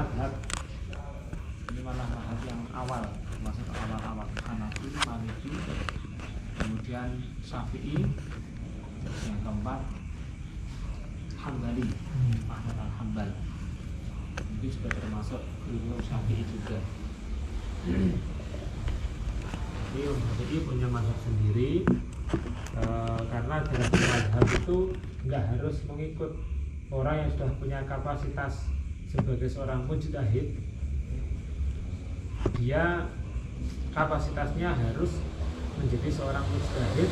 madhab ini malah madhab yang awal, termasuk awal-awal Hanafi, Maliki, kemudian Syafi'i, yang keempat Hambali, Ahmad al-Hambal. Ini juga termasuk beliau Syafi'i juga. Jadi Syafi'i punya madhab sendiri, karena dalam madhab itu nggak harus mengikut orang yang sudah punya kapasitas sebagai seorang mujtahid. Dia kapasitasnya harus menjadi seorang mujtahid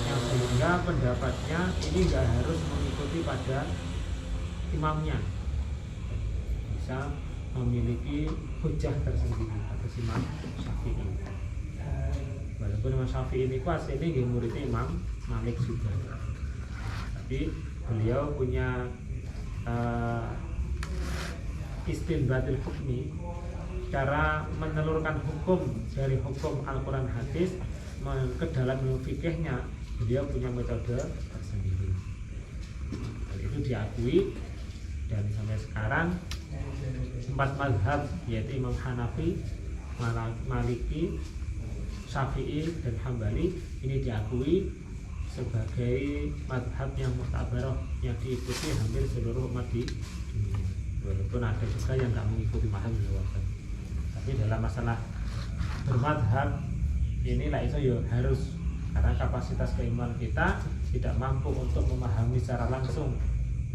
yang sehingga pendapatnya ini nggak harus mengikuti pada imamnya, bisa memiliki hujah tersendiri atas Imam Syafi'i. Walaupun Imam Syafi'i ini aslinya dia muridnya Imam Malik juga, tapi beliau punya istinbatul hukmi, cara menelurkan hukum dari hukum Al-Quran hadis ke dalam fikihnya. Beliau punya metode tersendiri, dan itu diakui. Dan sampai sekarang 4 mazhab, yaitu Imam Hanafi, Maliki, Syafi'i, dan Hambali, ini diakui sebagai mazhab yang mu'tabarah, yang diikuti hampir seluruh umat di dunia. Walaupun ada juga yang nggak mengikuti mazhab beliau. Tapi dalam masalah bermadhab ini lah itu ya harus, karena kapasitas keimanan kita tidak mampu untuk memahami secara langsung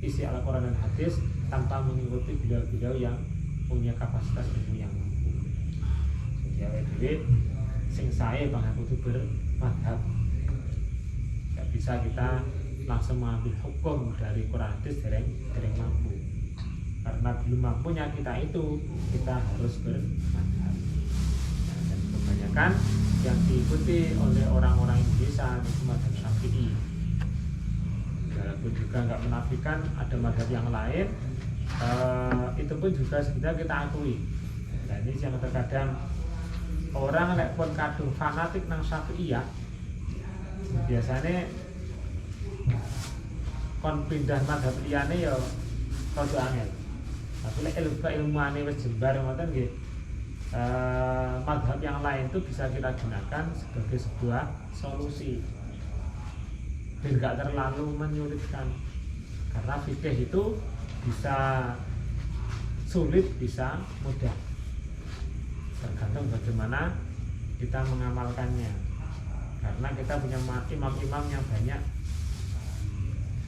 isi Al-Quran dan hadis tanpa mengikuti beliau-beliau yang punya kapasitas ilmu yang mampu. Jadi sing sae bang aku itu bermadhab. Tidak bisa kita langsung mengambil hukum dari Quran hadis dereng mampu. Karena belum mampunya kita itu, kita harus bermadhab. Dan kebanyakan yang diikuti oleh orang-orang Indonesia itu madhab Syafi'i. Walaupun juga nggak menafikan ada madhab yang lain, itu pun juga sebenarnya kita akui. Nah ini yang terkadang orang lek pun kadung fanatik nang Syafi'i ya, biasanya kon pindah madhab liyane ya rada angel. Tapi lek ilmuane wis jembar ngoten nggih, madhab yang lain itu bisa kita gunakan sebagai sebuah solusi dan nggak terlalu menyulitkan. Karena fikih itu bisa sulit, bisa mudah, tergantung bagaimana kita mengamalkannya. Karena kita punya imam-imam yang banyak,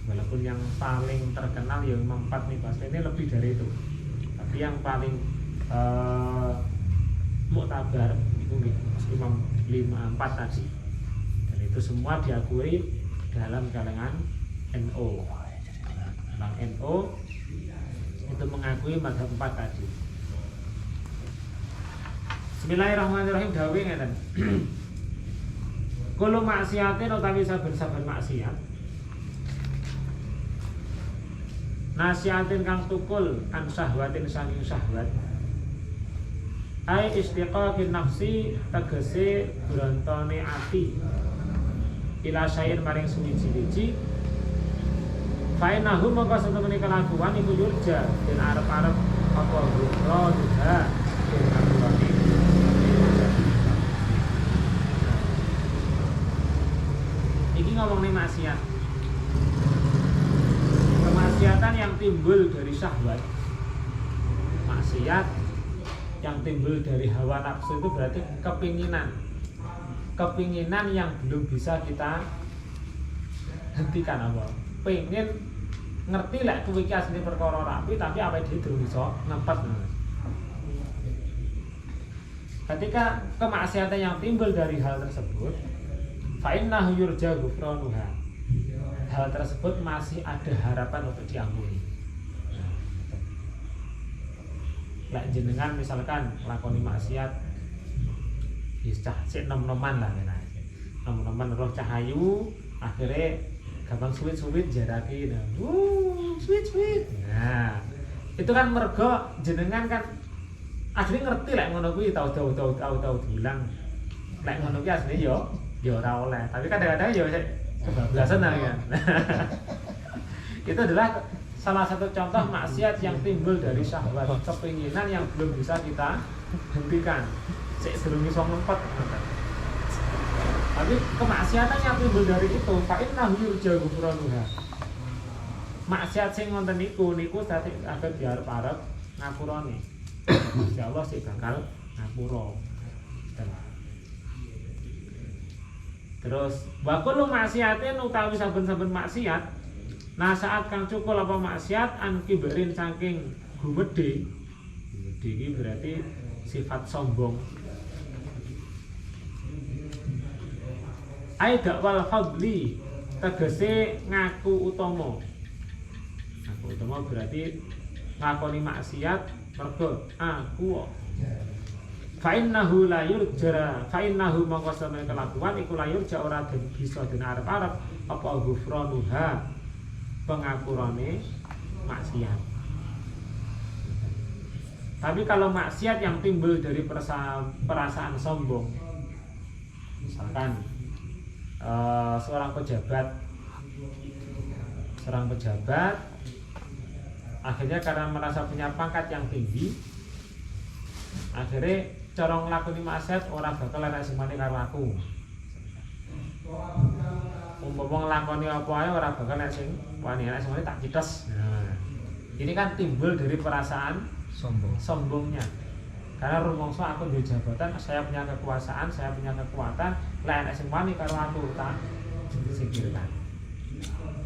walaupun yang paling terkenal ya Imam 4 nih, pasti ini lebih dari itu. Tapi yang paling muktabar itu Imam 4 tadi, dan itu semua diakui dalam kalangan NU. Orang NU itu mengakui mazhab 4 tadi. Bismillahirrahmanirrahim. Dawe ngeten. Kulo maksiatin utawi saben-saben maksiat, nasiatin kang tukul an syahwatin saking syahwat, ai istiqaqin nafsi, tegese brontone ati, ila syair maring suwiji-wiji, fainahu maka setemene kelakuan iku yurja den arep-arep apa gufra juga den ngaturane. Iki ngomongin maksiat, kemaksiatan yang timbul dari syahwat. Maksiat yang timbul dari hawa nafsu itu berarti kepinginan yang belum bisa kita hentikan. Apa pengen ngerti lah kuwi iki asline perkara rapi, tapi apa dia durung iso ngempet. Ketika kemaksiatan yang timbul dari hal tersebut, fa innahu yurja ghufranuha, hal tersebut masih ada harapan untuk diampuni. Lek jenengan misalkan lakoni maksiat sik nom-noman lah, nom-noman roh cahayu, akhirnya gampang suwit-suwit jarake, suwit-suwit. Nah, itu kan mergo jenengan kan asli ngerti lek ngono kuwi tau diulang. Lek ngono kuwi asline yo ora oleh, tapi kadang-kadang yo kebablasan lah kan. Itu adalah salah satu contoh maksiat yang timbul dari syahwat, kepinginan yang belum bisa kita hentikan. Sik durung iso ngempet. Tapi kemaksiatan yang timbul dari itu, fa innahu yurja ghufranuha. Maksiat sing ngoten niku dadi agak diarep-arep ngapurane. Insyaallah sik bakal ngapura. Terus wa kullu maksiatin utawi saben-saben maksiat nah saat kang cukul apa maksiat an kiberin saking gumedhe. Gumedhe iki berarti sifat sombong. Aida wal fadli tegese ngaku utama. Ngaku utama berarti ngakoni maksiat mergo aku. Fa innahu la yurja, fa innahu mongko sampeyan kelakuan iku la yurja ora bisa den arep-arep apa ghufranuha pengapurane maksiat. Tapi kalau maksiat yang timbul dari perasaan sombong, misalkan seorang pejabat akhirnya karena merasa punya pangkat yang tinggi, akhirnya cara nglakoni maksiat ora bakal enak semane karo aku. Umpama nglakoni apa ae ora bakal enak sing wani enak semane tak cites. Nah, ini kan timbul dari perasaan sombongnya. Karena rumangsa aku duwe jabatan, saya punya kekuasaan, saya punya kekuatan, lah enak sing wani karo aku tak singkirkan.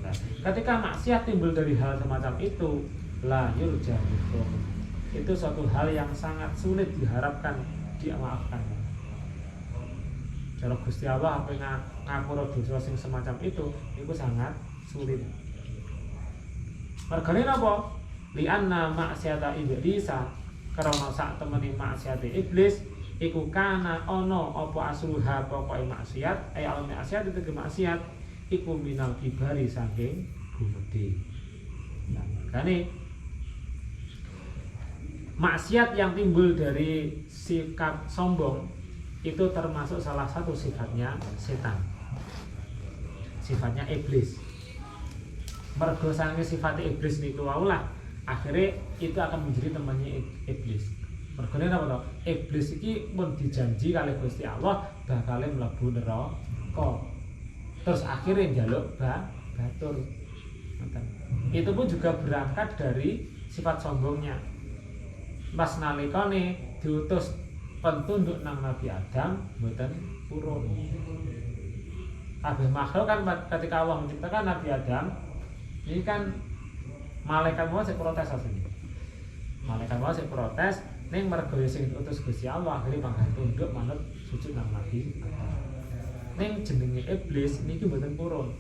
Nah, ketika maksiat timbul dari hal semacam itu, la yurja itu suatu hal yang sangat sulit diharapkan dimaafkan. Cara Gusti Allah apa ngapura dosa sing semacam itu sangat sulit. Mergane napa? Lianna maksiata iblisa karena sak temene maksiate iblis iku kana ana apa asluha pokoke maksiat al maksiat itu maksiat iku minal kibari saking gumedhe. Nah, makane maksiat yang timbul dari sikap sombong itu termasuk salah satu sifatnya setan, sifatnya iblis. Mergo sange sifat iblis niku waulah akhirnya itu akan menjadi temannya iblis. Mergo napa to? Iblis iki pun dijanji kali Gusti Allah bakal mlebu neraka. Terus akhirnya njaluk batur. Itu pun juga berangkat dari sifat sombongnya. Pas nalikane diutus pentunduk nang Nabi Adam mboten purun. Kabeh makhluk kan ketika Allah menciptakan Nabi Adam, ini kan malaikat mau sik protes asline. Malaikat mau sik protes ning mergo sing diutus Gusti Allah akhire pangkat tunduk manut sujud nang Nabi Adam. Ning jenenge iblis niki mboten purun.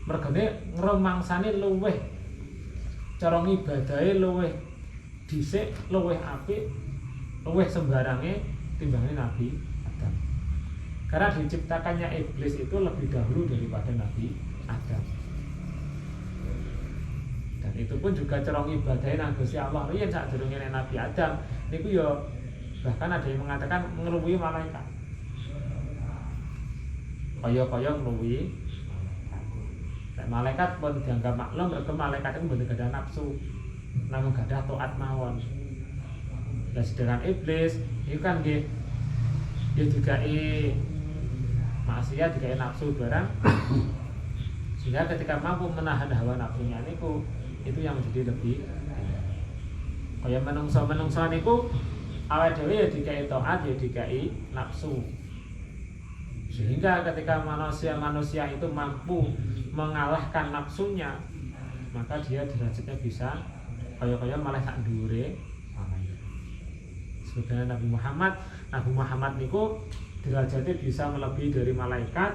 Mergane ngromangsane luweh cara ngibadahe luweh dhisik luwih apik, luwih sembarange timbangane Nabi Adam. Karena diciptakannya iblis itu lebih dahulu daripada Nabi Adam. Dan itu pun juga cara ngibadahe nang Gusti Allah riyen sadurunge Nabi Adam niku ya bahkan ada yang mengatakan ngruwi malaikat. Kaya-kaya ngruwi malaikat pun dianggap maklum mergo malaikat itu mboten gadah nafsu. Namun gadah taat mawon. Dan sedangkan iblis itu kan nggih dia juga maksiat juga nafsu barang. Sehingga ketika mampu menahan hawa nafsunya niku itu yang menjadi lebih kaya menungso niku awake dhewe ya dikai taat ya dikai nafsu. Sehingga ketika manusia itu mampu mengalahkan nafsunya, maka dia derajatnya bisa kaya-kaya malah sak dhuwure malaikat. Sebenarnya Nabi Muhammad niku derajatnya bisa melebihi dari malaikat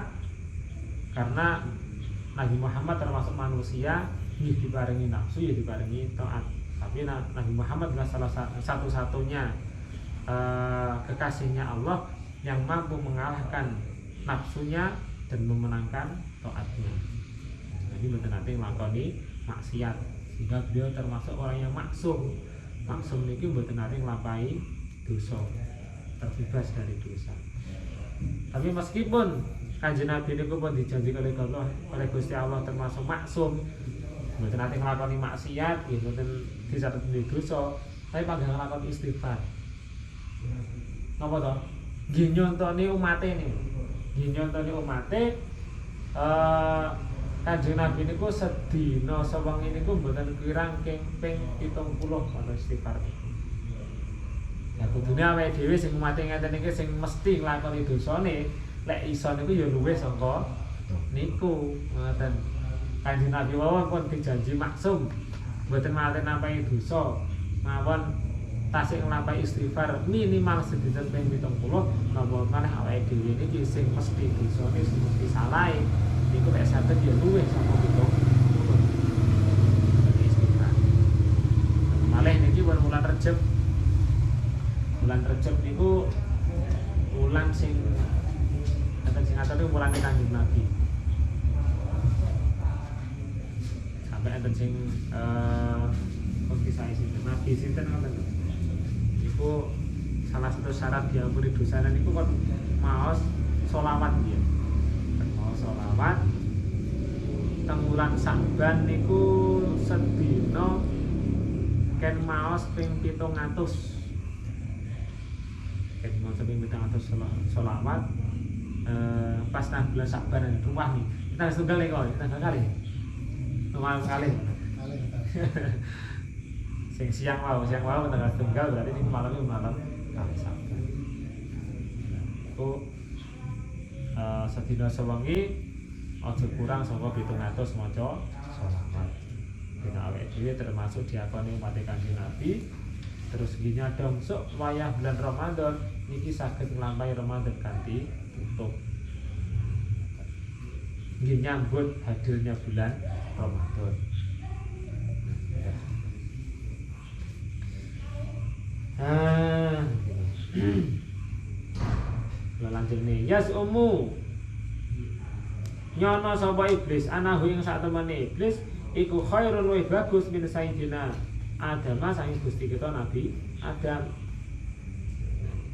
karena Nabi Muhammad termasuk manusia yang diparingi nafsu ya diparingi taat. Tapi Nabi Muhammad adalah salah satu-satunya kekasihnya Allah yang mampu mengalahkan nafsunya dan memenangkan taatnya. Jadi betul nanti melakoni maksiat. Sehingga beliau termasuk orang yang maksum. Maksum niki mboten nate nglampahi dosa, terbebas dari dosa. Tapi meskipun Kanjeng Nabi niku pun dijanji oleh Allah, oleh Gusti Allah termasuk maksum, Mboten nate nglakoni maksiat, nggih mboten dicatet duwe dosa, tapi panggang nglakoni istighfar. Napa to? Nggih nyontoni umate niku. Nggih nyontoni umate Kanjeng Nabi niku sedina sewengi niku mboten kirang ping 70 ana istighfar niku. Ya kudune awake dhewe sing umate ngeten iki sing mesti nglakoni dosane, lek iso niku ya luwih saka niku. Ngoten. Kanjeng Nabi mawon pun dijanji maksum, mboten mate nampi dosa, mawon tasih nglampahi istighfar minimal sedina ping 70, napa maneh awake dhewe niki sing mesti dosane sing mesti salahe. Iku lek saged ya luwih saka 70. Istighfar. Malih niki bulan Rejab. Bulan Rejab niku bulan sing ngaten niku mulane Kanjeng Nabi. Sampai enten sing kisah sinten Nabi sinten ngoten. Iku salah satu syarat diampuni dosane niku kon maos sholawat nggih. Sholawat teng wulan Saban niku sedina ken maos ping 700. Ken maos ping 700 sholawat pas nang bulan Saban rumah nih. Kita tunggal nih kok, kita kali. Rumah kali. Sing siang wae tanggal tunggal berarti ini malam Saban. Sedina sewengi aja kurang saka 700 maca sholawat. Dene awake dhewe termasuk diakoni umat Kanjeng Nabi. Terus gini dong sok wayah bulan Ramadan niki saged nglampahi Ramadan kanthi tutup. Nggih nyambut hadirnya bulan Ramadan. Lanjut nih, yas nyono sapa iblis anahu ing sak temene iblis iku khairun wa bagus min sayyidina Adam saking Gusti kita Nabi Adam.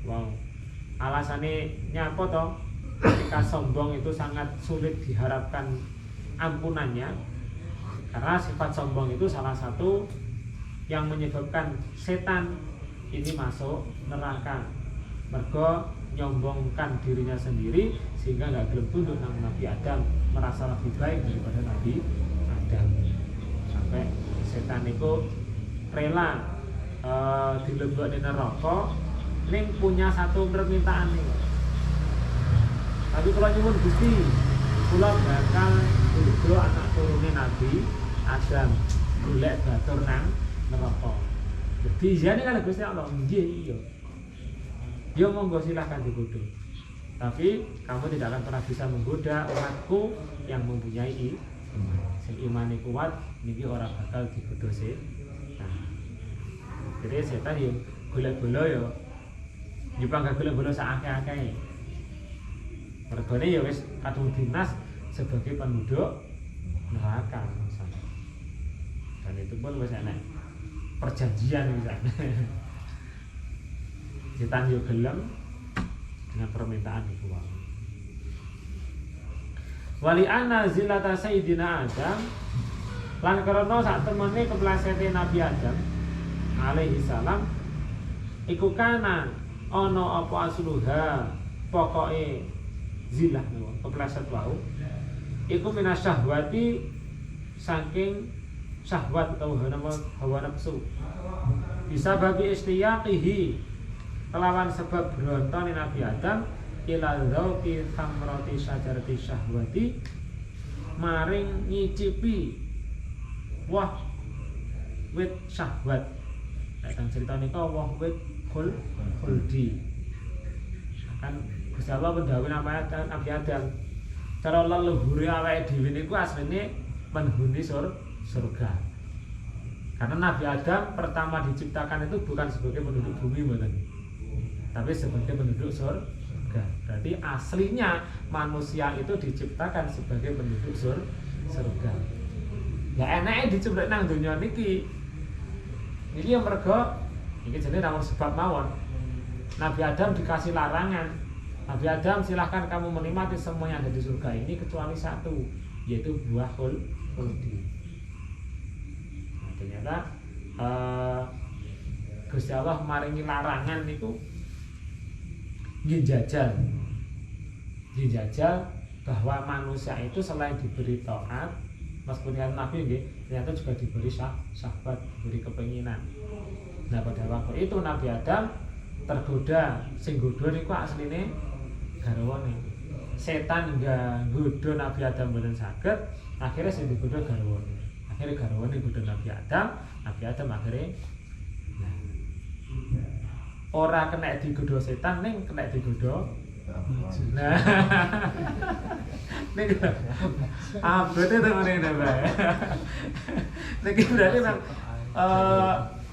Wow. Alasane nyapa to? Ketika sombong itu sangat sulit diharapkan ampunannya. Karena sifat sombong itu salah satu yang menyebabkan setan ini masuk neraka. Mergo nyombongkan dirinya sendiri sehingga nggak gelem tunduk nang Nabi Adam, merasa lebih baik daripada Nabi Adam. Sampai setan itu rela dilebokne neraka ning punya satu permintaan nih. Tapi kalau nyuwun Gusti, kula bakal dudu anak turune Nabi Adam golek batur nang neraka. Jadi jane kan Gusti Allah nggih iya. Ya monggo silahkan digodha. Tapi kamu tidak akan pernah bisa menggoda umatku yang mempunyai iman. Sing imane kuat niki ora bakal digodha setan. Jadi setan yo golek-golek yo nyupang golek-golek sak akeh-akeh. Mergone ya wis kadung dinas sebagai penduduk neraka misalnya. Dan itu pun wis enak perjanjian misalnya. Setan yo gelem dengan permintaan itu. Wali anna zillata sayyidina Adam lan karena sak temene keplesete Nabi Adam alaihi salam iku kana ana apa asluha pokoke zilah kepleset wau iku minasyahwati saking syahwat atau hawa nafsu bisa bagi istiyaqihi kelawan sebab berontone Nabi Adam ila dzauqi thamrati syajarati syahwati maring ngicipi wah wit syahwat. Nek kang cerita nika wah wit khuldi. Kan Gusti Allah pendhawuh Nabi Adam cara leluhure awake dhewe niku asline penghuni surga. Karena Nabi Adam pertama diciptakan itu bukan sebagai penduduk bumi mboten, tapi sebagai penduduk surga. Berarti aslinya manusia itu diciptakan sebagai penduduk surga. Ya enake diciptak nang donya niki. Niki yang mergo iki jenenge namung sebab mawon. Nabi Adam dikasih larangan. Nabi Adam silahkan kamu menikmati semua yang ada di surga ini kecuali satu, yaitu buah khuldi. ternyata Gusti Allah maringi larangan niku nggih jajal bahwa manusia itu selain diberi taat meskipun kan Nabi nggih ternyata juga diberi syahwat, diberi kepinginan. Nah pada waktu itu Nabi Adam tergoda, sing godho niku asline garwane. Setan nggak godho Nabi Adam mboten saged, akhirnya sing digodho garwane. Akhirnya garwane godho Nabi Adam akhirnya ora kena digodho setan ning kena digodho. Nah. Nek abete temen Mbak. Nek berarti memang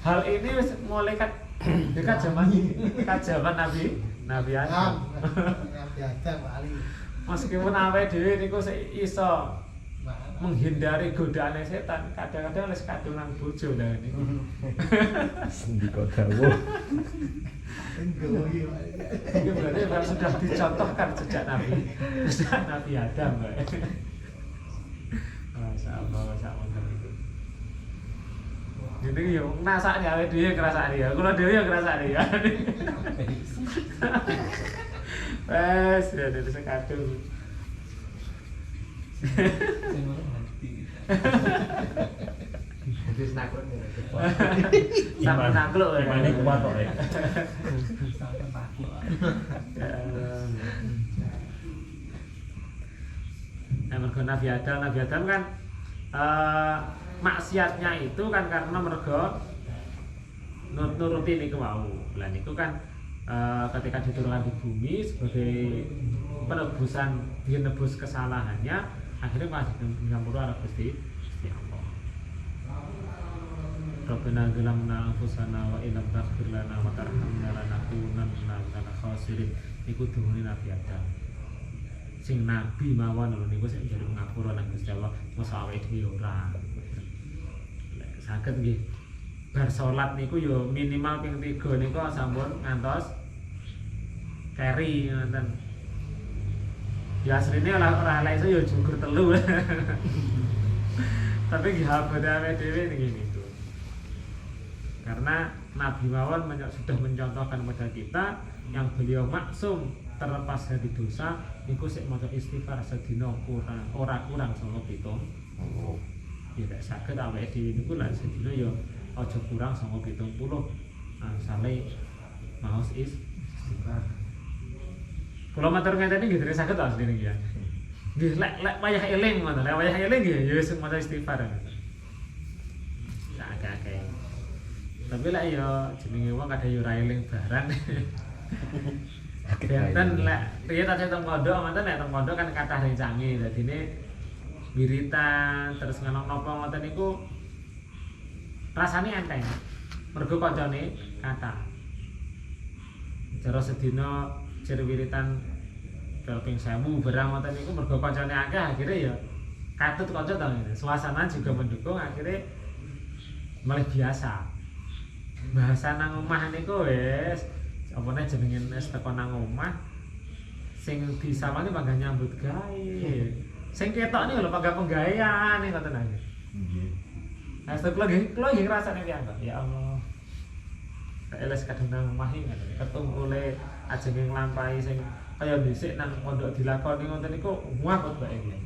hal ini wis mulai dekat zaman Nabi Adam. Nabi Adam kali. Meskipun awake dhewe niku iso menghindari godaan setan, kadang-kadang wis kadungan bojo lha niku. Sendika dawuh. Ini berarti memang sudah dicontohkan sejak Nabi Adam, Mbak. Masya Allah. Jadi ya nasakne awake dhewe ngrasakne ya. Kula dhewe ya ngrasakne ya. Wes, ya dari sekadung. Jadi snakluk ya. Sampai nakluk ya. Imane kuat kok. Sampai nakluk. Nah, mergo Nabi Adam kan maksiatnya itu kan karena mergo nuruti niku wau. Lah niku kan ketika diturunkan di bumi sebagai penebusan dia nebus kesalahannya, akhirnya masih ngampura Gusti Allah. Rabbana zalamna anfusana wa illam taghfir lana wa tarhamna lanakunanna minal khasirin. Iku duhune Nabi Adam. Sing nabi mawon lho niku sing jare ngapura nang Gusti Allah, mosok awake dhewe ora. Saged nggih. Bar salat niku yo minimal ping 3 niku sampun ngantos keri ngoten. Ya asline ora iso yo jugur telu. Tapi nggih habane dhewe niki. Karena Nabi mawon sudah mencontohkan kepada kita yang beliau maksum terlepas dari dosa niku sik maca istighfar sedina ora kurang 97. Ya nek saged awake dhewe niku lan sedina ya aja kurang 70. Sale maos istighfar. Kula matur ngeten iki nggih saged to asline iki ya. Nggih lek wayah eling ngoten, lek wayah eling nggih ya wis maca istighfar. Akeh-akeh. Tapi lah ya jenenge wong kadhe yo ora eling barang. Benten lek riyen tak teng pondok, ngoten nek teng pondok kan kathah rencange. Dadine wiritan terus ngelong napa ngoten niku rasane enteng. Mergo kancane kathah. Cara sedina jer wiritan ping 1000 barang ngoten niku mergo kancane akeh akhire ya katut kanca to. Suasana juga mendukung akhire malah biasa. Bahasa nang omah niku wis apane jenenge wis teko nang omah sing disawani pangga nyambut gawe. Sing ketok niku lho pangga penggawean ngoten ae. Nggih. Nah, setelah kula nggih ngrasane piyambak. Ya Allah. Eles kadung nang omah iki ketungkule ajenge nglampahi sing kaya dhisik nang pondok dilakoni ngoten niku muapot bae iki.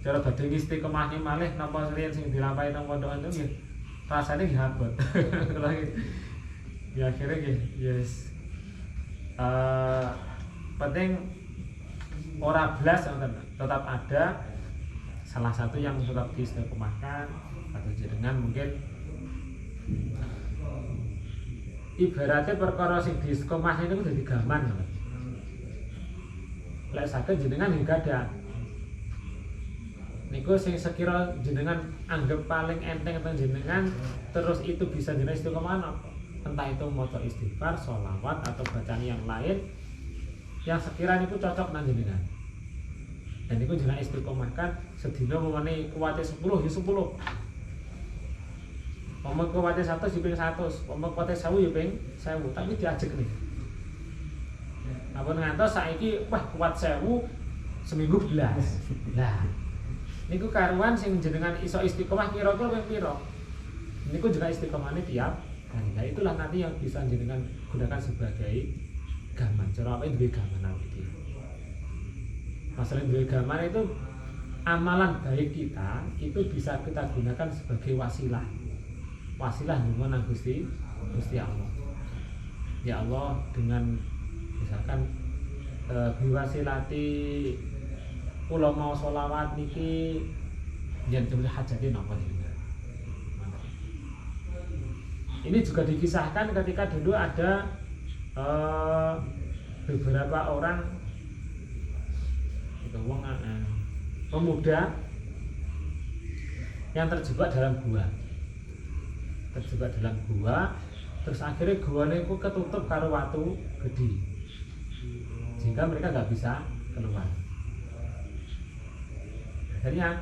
Cara badhe istiqomah malih napa riyen sing dilampahi nang pondok niku nggih rasanya nggih abot. Ya akhirnya nggih yes. Penting ora blas tetap ada salah satu yang tetap diistiqomahkan atau jenengan mungkin ibaratnya perkara sing diistiqomah ini udah digaman. Lek saged jenengan nggih gadah niku sing sekira jenengan anggap paling enteng teng jenengan terus itu bisa jenengan istiqomah apa? Entah itu maca istighfar, sholawat atau bacaan yang lain yang sekira niku cocok nang jenengan. Dan niku jenengan istiqomahkan sedina memene kuwate 10 ya 10. Pomok kuwate 100 ya ping 100, pomok kuwate 1000 ya ping 1000, tapi diajek nih. Apa ngantos saiki wah kuat 1000 seminggu belas. Lah niku karuan sing jenengan iso istiqomah kira-kira ping pira? Niku juga istiqomahnya tiap hari. Nah itulah nanti yang bisa jenengan gunakan sebagai gaman. Cara apa duwe gaman iki. Masalah duwe gaman itu amalan baik kita itu bisa kita gunakan sebagai wasilah. Wasilah nyuwun nang Gusti Allah. Ya Allah, dengan misalkan biwasilati kula mau sholawat niki yen jebul hajate napa jenengan. Ini juga dikisahkan ketika dulu ada beberapa orang itu pemuda yang terjebak dalam gua. Terus akhirnya guanya itu ketutup karo watu gede, sehingga mereka nggak bisa keluar. Akhirnya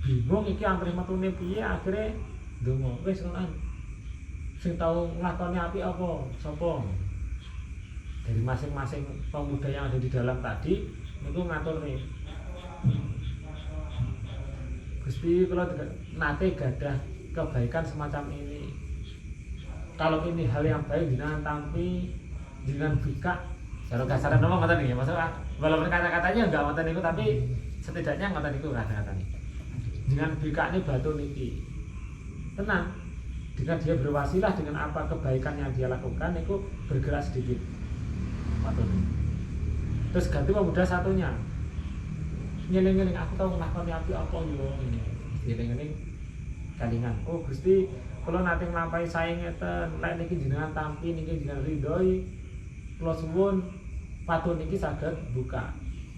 bingung iki antre metune piye, akhirnya ndonga wis ngono. Sing tau nglakoni api apa? Sapa? Dari masing-masing pemuda yang ada di dalam tadi niku ngaturne. Gusti kula nate gadah kebaikan semacam ini. Kalau ini hal yang baik jenengan tampi, jenengan bika. Cara kasaran ngomong ngoten nggih, maksud walaupun kata-katanya enggak ngoten niku tapi setidaknya ngoten niku kata-katane. Jenengan bikane batu niki. Tenang. Dengan dia berwasilah dengan apa kebaikan yang dia lakukan itu bergerak sedikit. Batu niki. Terus ganti pemuda satunya. Nyeling-nyeling aku tahu nglakoni api apa yo ini. Nyeling-nyeling kalingan. Oh Gusti, kula nate nglampahi sae ngeten, lek niki jenengan tampi niki jenengan ridhoi. Kula suwun patun niki saged buka.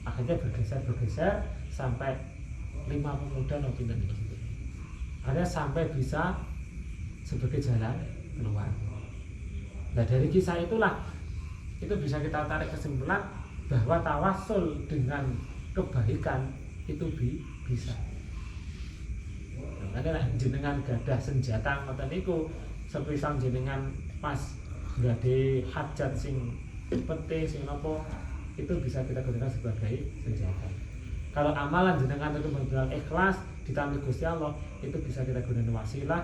Akhirnya bergeser sampai 5 pemuda no pinten niki. Akhirnya sampai bisa sebagai jalan keluar. Nah dari kisah itulah itu bisa kita tarik kesimpulan bahwa tawasul dengan kebaikan itu bisa. Karena jenengan gadah senjata ngoten niku sepisang jenengan pas gade hajat sing penting sing napa itu bisa kita gunakan sebagai senjata. Kalau amalan jenengan itu benar-benar ikhlas ditampi Gusti Allah, itu bisa kita gunakan wasilah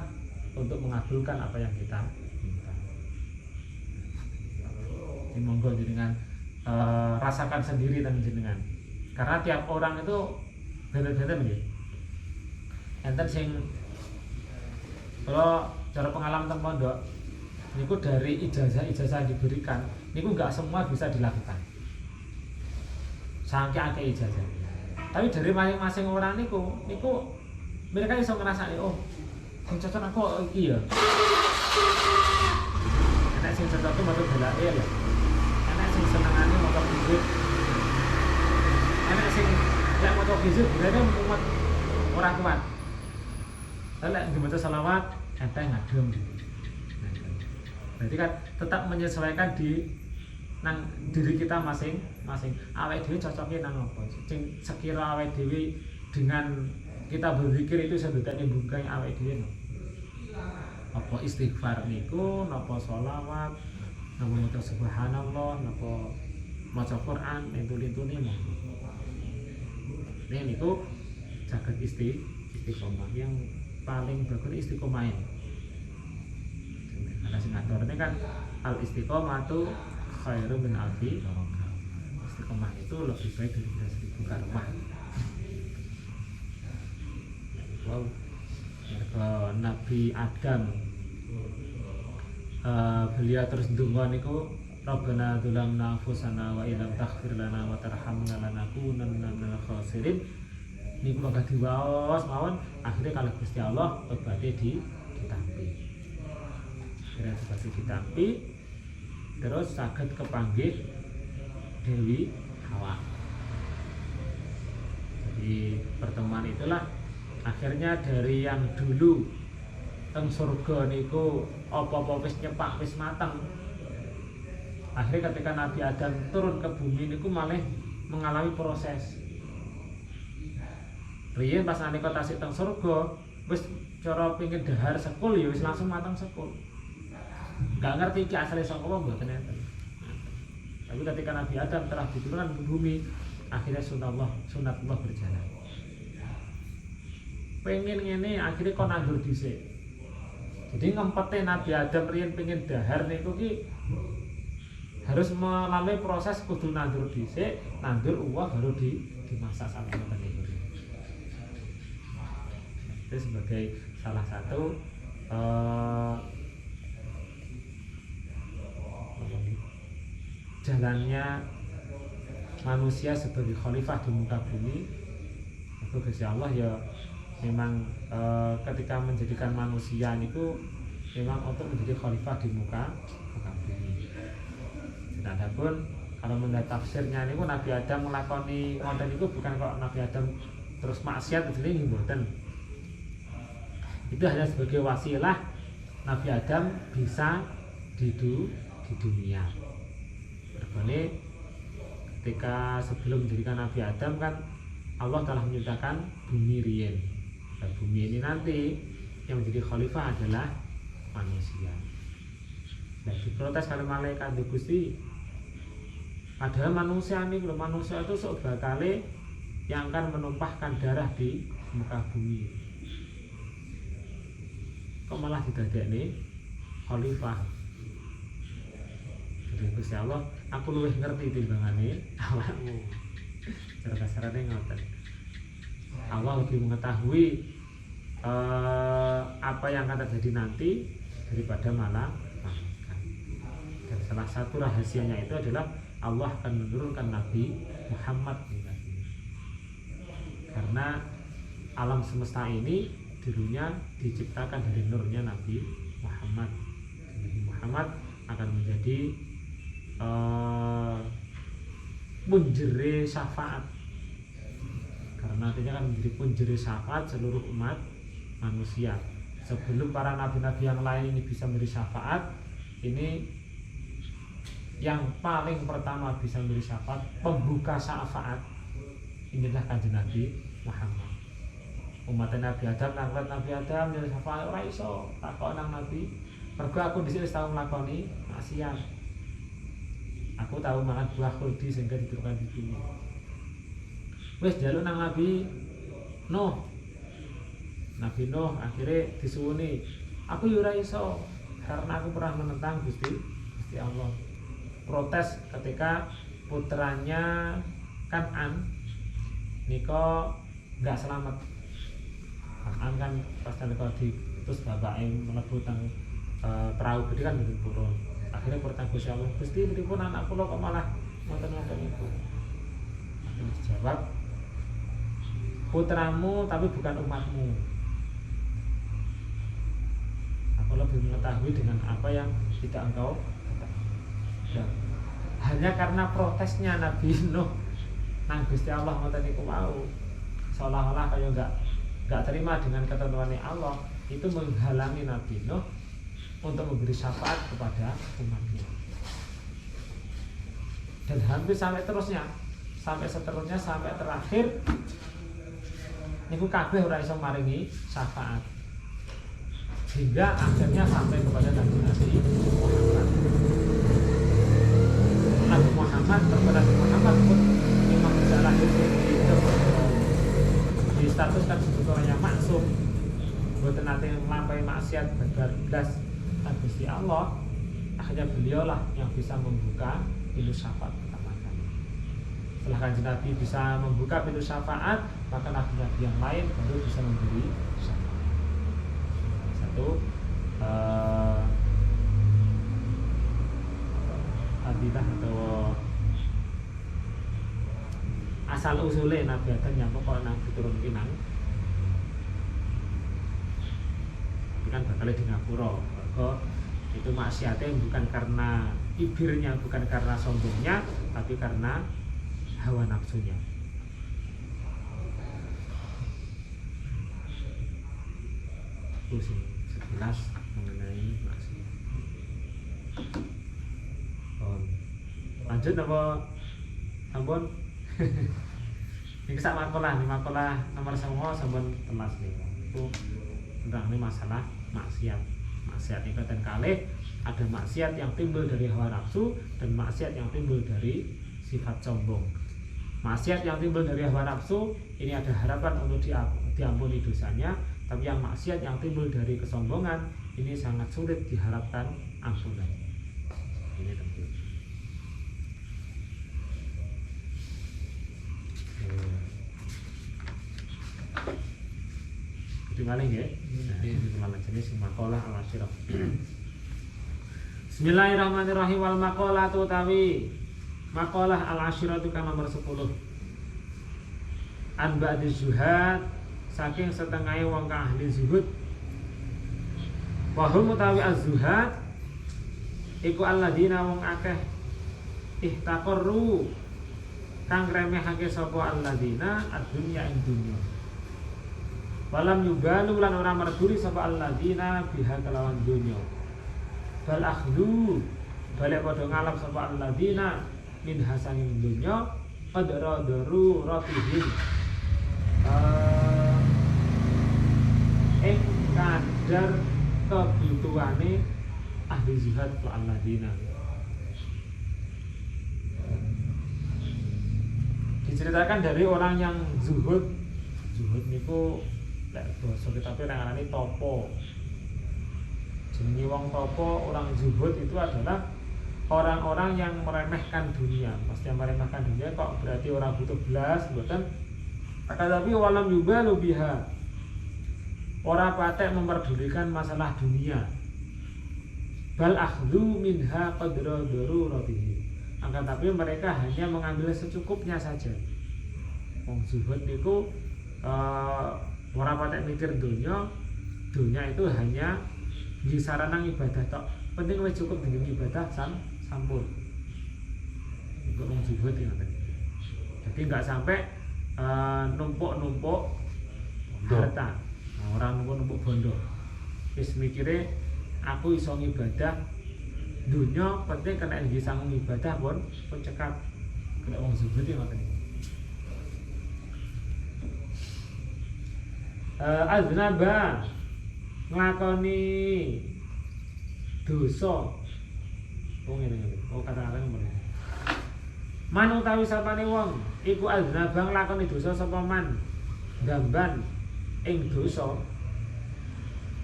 untuk mengabulkan apa yang kita minta. Ini monggo jenengan rasakan sendiri dan jenengan. Karena tiap orang itu beda-beda nggih. Enten sing kalau cara pengalaman teng pondok niku dari ijazah diberikan niku enggak semua bisa dilakukan. Saking akeh ijazah. Tapi dari masing-masing orang niku mereka iso ngrasakne oh sing cocok aku iki ya. Enak sing cocok ku maca belae lho. Enak sing senengane maca fisik. Enak sing lek maca fisik berarti mumet ora kuat. Lek dimaca selawat enteng ngadem. Berarti kan tetap menyesuaikan di nang diri kita masing-masing. Awake dhewe cocoke nang apa? Sing sekira awake dhewe dengan kita berpikir itu sebetulnya bungkai awake dhewe. Apa istighfar niku, napa sholawat, napa maca subhanallah, napa maca Quran, itu-itune monggo. Niku saged istiqomah yang paling bagus istiqomah ini. Ana sing ngaturne kan al istiqomatu khairu min alfi barakah. Istiqomah itu lebih baik dari 1000 karmah. Wow. Nabi Adam beliau terus ndonga niku Rabbana dzulamna anfusana wa illam taghfir lana wa tarhamna lanakunanna minal khasirin. Niku bakal diwaos mawon akhirnya kalau Gusti Allah tobaté ditampi. Akhirnya tobaté ditampi terus saged kepanggih Dewi Hawa. Jadi pertemuan itulah akhirnya dari yang dulu teng surga niku apa-apa wis nyepak wis mateng. Akhirnya ketika Nabi Adam turun ke bumi niku malah mengalami proses. Riyen pas nalika tasik teng surga wis cara pengin dahar sekul ya wis langsung mateng sekul. Enggak ngerti iki asale saka apa mboten enten. Tapi ketika Nabi Adam telah diturunkan ke bumi, akhirnya sunatullah berjalan. Pengen ngene akhirnya kok nandur dhisik. Jadi ngempete Nabi Adam riyen pengen dahar niku ki harus melalui proses kudu nandur dhisik, nandur uwah baru dimasak sampai ngoten niku. Itu sebagai salah satu jalannya manusia sebagai khalifah di muka bumi. Itu Gusti Allah ya memang ketika menjadikan manusia niku memang untuk menjadi khalifah di muka bumi. Dan adapun kalau menurut tafsirnya niku Nabi Adam melakoni ngoten niku bukan kok Nabi Adam terus maksiat jadi mboten. Itu hanya sebagai wasilah Nabi Adam bisa di dunia. Berbalik ketika sebelum menjadikan Nabi Adam kan Allah telah menciptakan bumi riyen. Dan bumi ini nanti yang menjadi khalifah adalah manusia. Dan diprotes kalau malaikat Gusti, padahal manusia ini kalau manusia itu sok bakale yang akan menumpahkan darah di muka bumi. Kok malah didadekne khalifah? Jadi Gusti Allah, aku luwih ngerti timbangane awakmu. Cara kasarane ngoten. Allah lebih mengetahui apa yang akan terjadi nanti daripada malah malaikat. Dan salah satu rahasianya itu adalah Allah akan menurunkan Nabi Muhammad karena alam semesta ini dulunya diciptakan dari nurnya Nabi Muhammad. Nabi Muhammad akan menjadi punjere syafaat, karena nantinya akan menjadi punjere syafaat seluruh umat manusia. Sebelum para nabi-nabi yang lain ini bisa memberi syafaat, ini yang paling pertama bisa memberi syafaat, pembuka syafaat, inilah kanjeng Nabi Muhammad. Umat Nabi Adam, nangkat Nabi Adam jadi syafaat ora iso takon nang Nabi. Mergo aku dhisik wis tau nglakoni maksiat. Aku tahu makan buah khuldi sehingga diturunkan di bumi. Wis njaluk nang Nabi Nuh. Nabi Nuh akhirnya disuwuni, aku yo ora iso karena aku pernah menentang Gusti Allah. Protes ketika putranya Kan'an niko nggak selamat. Kan'an kan pas nalika diutus bapake mlebu teng perahu gede kan mboten purun. Akhirnya bertanya Gusti Allah, Gusti pripun anak kula kok malah ngoten-ngoten niku. Akhirnya dijawab, putramu tapi bukan umatmu. Aku lebih mengetahui dengan apa yang tidak engkau ketahui. Dan hanya karena protesnya Nabi Nuh nang Gusti Allah ngoten niku wau, seolah-olah kaya enggak terima dengan ketentuan Allah, itu menghalangi Nabi Nuh untuk memberi syafaat kepada umatnya. Dan hampir sampai terusnya, sampai seterusnya, sampai terakhir niku kabeh ora iso maringi syafaat. Hingga akhirnya sampai kepada Nabi Muhammad. Nabi Muhammad pun memang bisa lahir di status kan sebetulnya maksum, mboten nate melampaui maksiat babar blas Gusti Allah. Akhirnya beliaulah yang bisa membuka pintu syafaat pertama kali. Setelah kanjeng Nabi bisa membuka pintu syafaat, maka nabi-nabi yang lain baru bisa memberi syafaat. Satu adilah atau asal usulnya Nabi Adam yang pokok nang diturun kinang kan bakal di ngapura. Itu maksiatnya bukan karena ibirnya, bukan karena sombongnya, tapi karena hawa nafsunya. Itu sih sekilas mengenai maksiat. Lanjut apa? Ampun. Ini sak makalah nomor 9 sampun telas nih. Itu tentang ini masalah maksiat. Maksiat ini kan kalih ada maksiat yang timbul dari hawa nafsu dan maksiat yang timbul dari sifat sombong. Maksiat yang timbul dari hawa nafsu ini ada harapan untuk diampuni dosanya, tapi yang maksiat yang timbul dari kesombongan ini sangat sulit diharapkan ampunan. Ini tentu. Itu maling ya. Itu maling jenis maqalah al-asyirah. Bismillahirrahmanirrahim. Wal maqalah utawi maqalah al-asyirah itu kan nomor 10. An ba'di zuhad saking setengah wong kang ahli zuhud. Wa hum utawi az-zuhad iku alladzina wong akeh ihtaqarru kang remehake sapa alladzina ad-dunya ing dunya. Walam yubalu lan ora merduli sapa alladzina biha kelawan dunya. Bal akhdu balik padha ngalap sapa alladzina min hasanging dunya qadra daruratihim. Kadar kebutuhane ahli zuhad wa alladzina. Diceritakan dari orang yang zuhud niku lek basa kita ngarani topo. Jenenge wong topo, orang zuhud itu adalah orang-orang yang meremehkan dunia. Pasti yang meremehkan dunia kok berarti orang butuh belas, mboten. Tetapi walam yubalu biha. Ora patek memperdulikan masalah dunia. Bal akhdhu minha qadra daruratihi. Akan tapi mereka hanya mengambil secukupnya saja. Wong zuhud niku ora patek mikir dunia itu hanya di sarana ibadah tok. Penting wis cukup dengan ibadah sampun. Untuk wong zuhud ngoten. Jadi enggak sampai numpuk-numpuk harta. Orang numpuk bondo. Wis mikire aku iso ngibadah dunya penting kena iki sanggup ibadah pun cekap. Kena wong zuhud ngoten. Aznaba nglakoni dosa. Oh ngene. Oh kata-kata ngene. Man utawi sapane wong iku aznaba nglakoni dosa sapa man gamban ing dosa.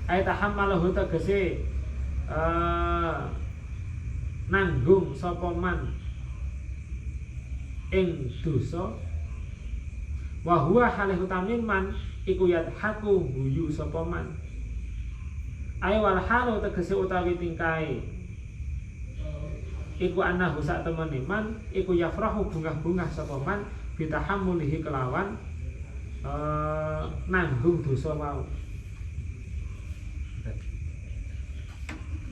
Ai tahammalahu tegese nanggung sapa man ing dosa. Wa huwa halih utamin man iku yadhaku guyu sapa man. Ai wal halu tegese utawi tingkae iku anahu sak temene man iku yafrahu bungah-bungah sapa man bitahammulihi kelawan nanggung dosa mau.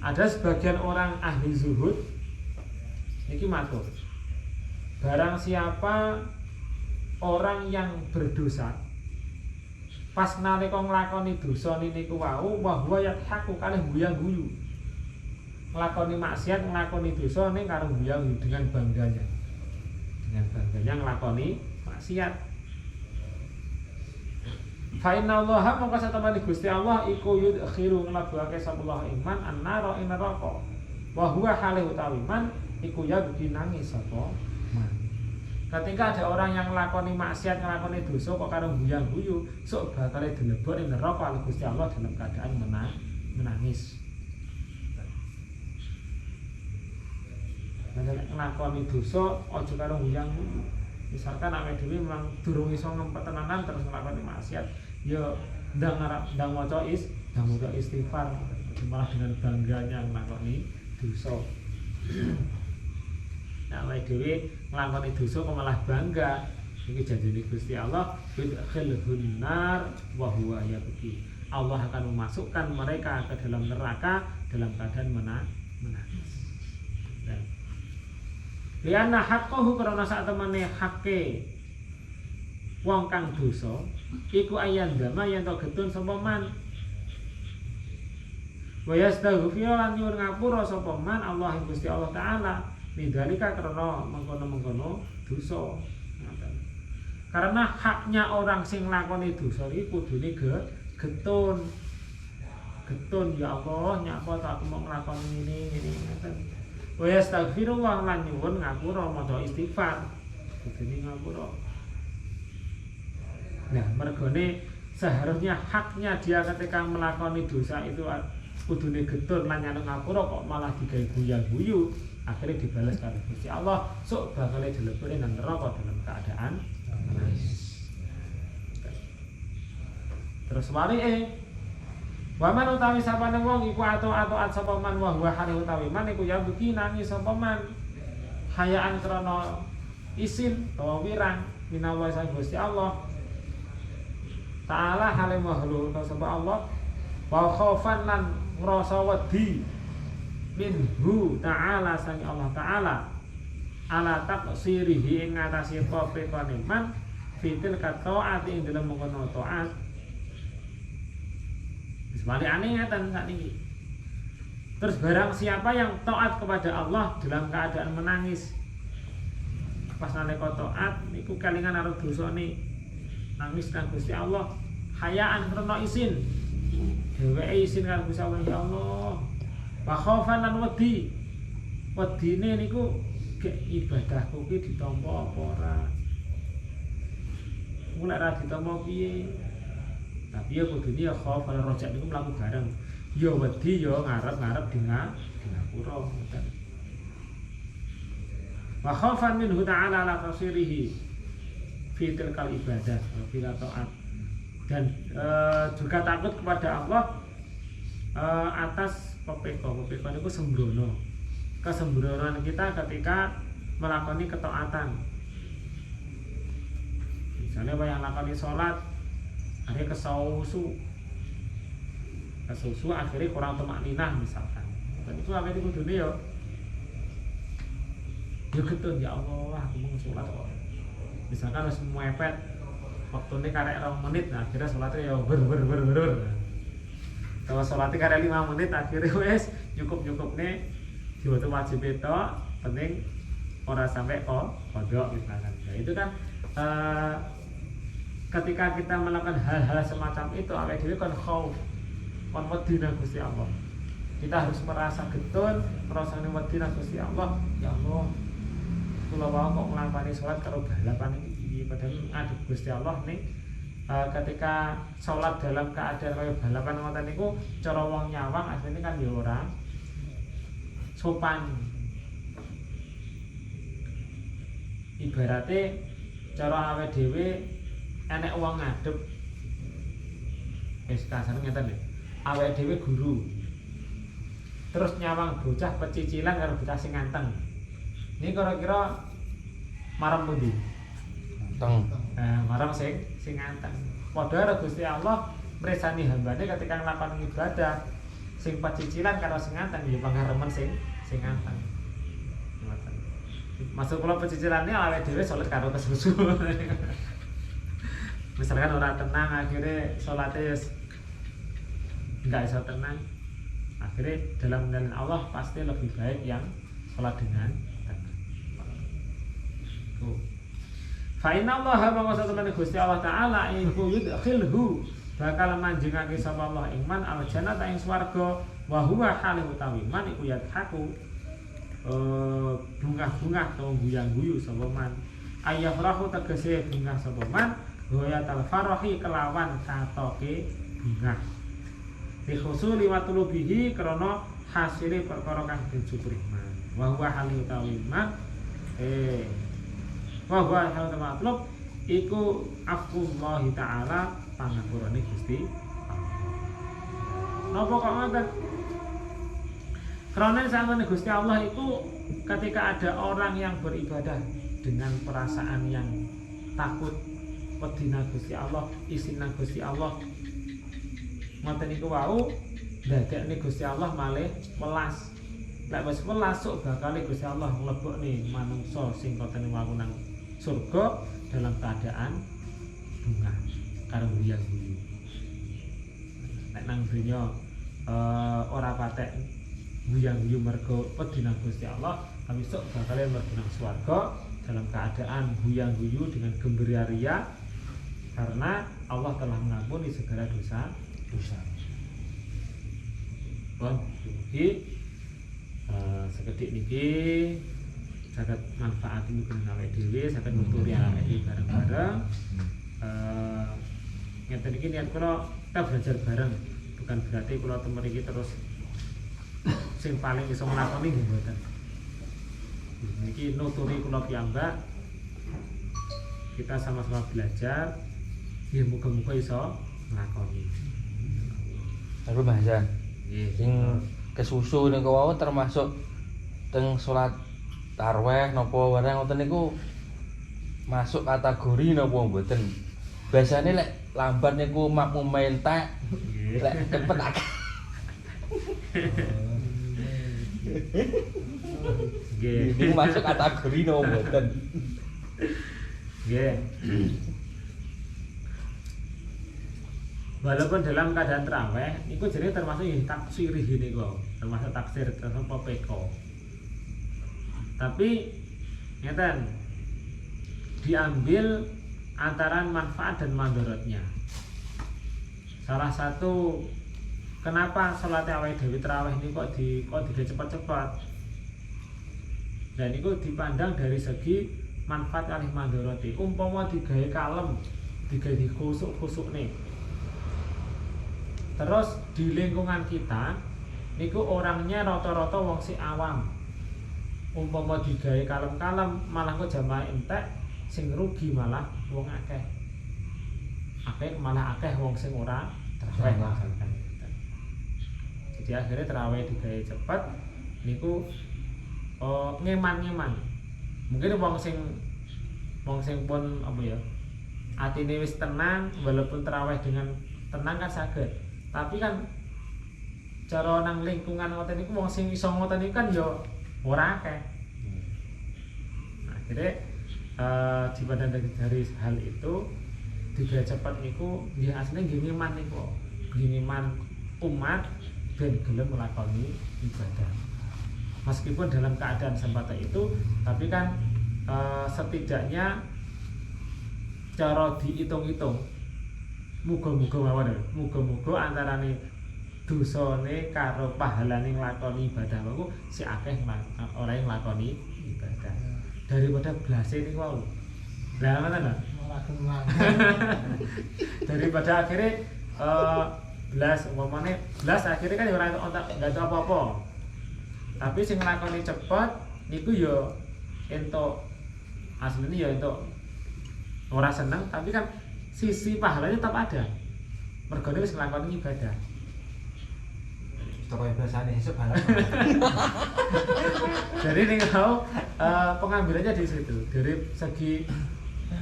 Ada sebagian orang ahli zuhud niki matur, barang siapa orang yang berdosa pas nalika nglakoni dosa niku wau bahwa yadhaku kalih guyu-guyu. Nglakoni maksiat, nglakoni dosa ning karo guyu dengan bangganya. Dengan bangganya nglakoni maksiat. Fa inna Allaha mongko satemene Gusti Allah iku yudkhilu nglebokake sallallahu iman annara ing neraka. Wa huwa halih utawi man iku yabki nangis sapa man. Ketika ada orang yang nglakoni maksiat, nglakoni dosa kok karo guyu-guyu, sok bakal dilebok ning neraka oleh Gusti Allah dalam keadaan menangis. Nek nglakoni dosa aja karo guyu-guyu. Misalkan awake dhewe memang durung iso ngempet tenanan terus nglakoni maksiat, ya ndang maca istighfar, malah dengan bangganya nglakoni dosa. Nah, awake dhewe nglakoni dosa kok malah bangga. Iki janjine Gusti Allah, yudkhilhun nar wa huwa yabki. Allah akan memasukkan mereka ke dalam neraka dalam keadaan menangis. Lianna haqqahu karena sak temene hakke wong kang dosa iku ayandama yen to getun sapa man. Wa yastaghfiru lan nyuwun ngapura sapa man Allah Gusti Allah taala nidalika karena mengkono-mengkono dosa. Karena haknya orang sing nglakoni dosa iki kudune getun. Getun ya Allah nyapa tak aku mau nglakoni ngene ngoten. Wa yastaghfirullah lan nyuwun ngapura maca istighfar. Kudune ngapura. Nah, mergone seharusnya haknya dia ketika melakoni dosa itu kudune getun lan nyaluk ngapura kok malah digawe guyu-guyu, akhirnya dibalas karo Gusti Allah sok bakal dilebokne nang neraka dalam keadaan nangis. Terus waman utawi sapane wong iku ato-atoat sapa man wa huwa hale utawi man iku ya buki nangis sapa man hayaan krana isin utawa wirang minawa sang Gusti Allah Ta'ala hale mahlu sapa Allah wa khaufan lan ngrasa wedi minhu ta'ala sang Allah Ta'ala ala taqsirihi ing ngatasi pepekane man fitil kataati ing dalem mengkono taat. Sebalik aneh ngeten sakniki. Terus barang siapa yang taat kepada Allah dalam keadaan menangis, pas nalika taat niku kelingan karo dosane, nangis nang Gusti Allah, hayaan krana isin. Dheweke isin karo Gusti Allah, ya Allah. Wa khaufan lan wedi. Wedine niku gek ibadahku ki ditampa apa ora. Mulai ra ditampa piye? Tapi ya kudu dia khauf lan rojak niku mlaku bareng. Ya wedi ya ngarep-ngarep di ngapura ngoten. Wa khaufan minhu ta'ala ala qasirihi fi tilkal ibadah bila taat. Dan juga takut kepada Allah atas pepeko niku sembrono. Kesembronoan kita ketika melakoni ketaatan. Misalnya yang lakoni sholat akhirnya kesusu akhirnya kurang tumakninah misalkan. Dan itu apa itu kudune ya getun ya Allah aku mau sholat kok. Misalkan harus mepet waktunya karek 2 menit, nah akhirnya sholatnya ya ber. Kalau sholatnya karek 5 menit akhirnya wes cukup nih diwatu wajib itu penting orang sampai kodok misalkan. Nah itu kan ketika kita melakukan hal-hal semacam itu awake dhewe kon khauf kon wedi nang Gusti Allah. Kita harus merasa getun, merasane wedi nang Gusti Allah. Ya Allah, kula wae kok nglampani salat karo balapan iki padahal adep Gusti Allah ning ketika salat dalam keadaan kaya balapan ngoten niku cara wong nyawang asline kan ya ora sopan. Ibarate cara awake dhewe enek wong ngadep wis kasar ngeten lho. Awake dhewe guru. Terus nyawang bocah pecicilan karo bocah sing ganteng. Ini kira-kira marem pundi? Teng. Marem sing ganteng. Padha karo Gusti Allah mresani hambane ketika nglakoni ibadah sing pecicilan karo sing ganteng ya pangaremen sing ganteng. Maksud kula pecicilannya awake dhewe salat karo kesusu. Misalkan orang tenang akhirnya sholatnya nggak bisa tenang, akhirnya dalam mengenal Allah pasti lebih baik yang sholat dengan tenang. Fa inna Allah wa qasatuna Gusti Allah Ta'ala iku yudkhilhu bakal manjingake sapa Allah iman al jannata ing swarga wa huwa halu utawi man iku yadhaku bungah-bungah atau guyang-guyu sapa man ayyafrahu tegese bungah sapa man goyatal farahi kelawan katoke bungah dikhusul wa tulubihi krana hasile perkara kang disyukuri man wa huwa halu utawi man wa huwa halu matlub iku afullah taala pangapurane Gusti napa kok ngoten karena sampeyan Gusti Allah itu ketika ada orang yang beribadah dengan perasaan yang takut wedi nang Gusti Allah, isin nang Gusti Allah. Ngoten niku wau ndadekne Gusti Allah malih welas. Lek wis welas sok bakal Gusti Allah mlebokne manungsa sing kotene wau nang surga dalam keadaan bunga karo guyu-guyu. Nek nang donya ora patek guyu-guyu mergo wedi nang Gusti Allah, tapi sok bakal mlebu nang swarga dalam keadaan guyu-guyu dengan gembira ria karena Allah telah mengampuni segala dosa. Bon, iki sekedhik niki saged manfaat mungkin awake dhewe, saged nuturi awake dhewe bareng-bareng. Ngeten iki niat kula kita belajar bareng, bukan berarti kula temen iki terus sing paling iso nglakoni nggih mboten. Niki nuturi kula piyambak. Kita sama-sama belajar. Ya muga-muga iso nglakoni. Aku bahasan. Nggih. Sing kesusu niku wau termasuk teng salat tarawih napa barang ngoten niku masuk kategori napa mboten. Biasane lek lambat niku makmum entek, lek cepet akeh. Nggih. Niku masuk kategori napa mboten. Nggih. Walaupun dalam keadaan tarawih niku jenenge termasuk taksirih niku, termasuk taksir termasuk peko. Tapi ngeten diambil antara manfaat dan mandorotnya. Salah satu kenapa salat awake dhewe tarawih niku kok digawe cepat-cepat. Dan niku dipandang dari segi manfaat kalih mandoroti. Umpama digawe kalem, digawe dikhusuk-khusukne. Terus di lingkungan kita niku orangnya rata-rata wong si awam. Umpama digawe kalem-kalem malah kok jamaah entek, sing rugi malah wong akeh. Malah akeh wong sing ora tarawih. Jadi akhirnya tarawih digawe cepet niku ngeman-ngeman. Mungkin wong sing pun apa ya? Atine wis tenang walaupun tarawih dengan tenang kan saged. Tapi kan cara nang lingkungan ngoten niku wong sing iso ngoten niku kan ya ora akeh. Nah, akhirnya dipandang dari hal itu digawe cepet niku nggih asline nggih ngeman niku. Nggih ngeman umat ben gelem nglakoni ibadah. Meskipun dalam keadaan seperti itu, tapi kan setidaknya cara dihitung-hitung muga-muga mawon lho. Muga-muga antarane dosane karo pahalane nglakoni ibadah wae si akeh ora nglakoni ibadah. Daripada blase niku wae. Lah ngoten lho. Ora kemulan. Daripada akhirnya blas umpamane blas akhirnya kan ora entuk apa-apa. Tapi sing nglakoni cepet niku ya entuk asline ya entuk ora seneng tapi kan sisi pahalanya tetap ada. Mergone wis nglakoni ibadah. Toko biasane esuk balap. Jadi niku pengambilannya di situ. Dari segi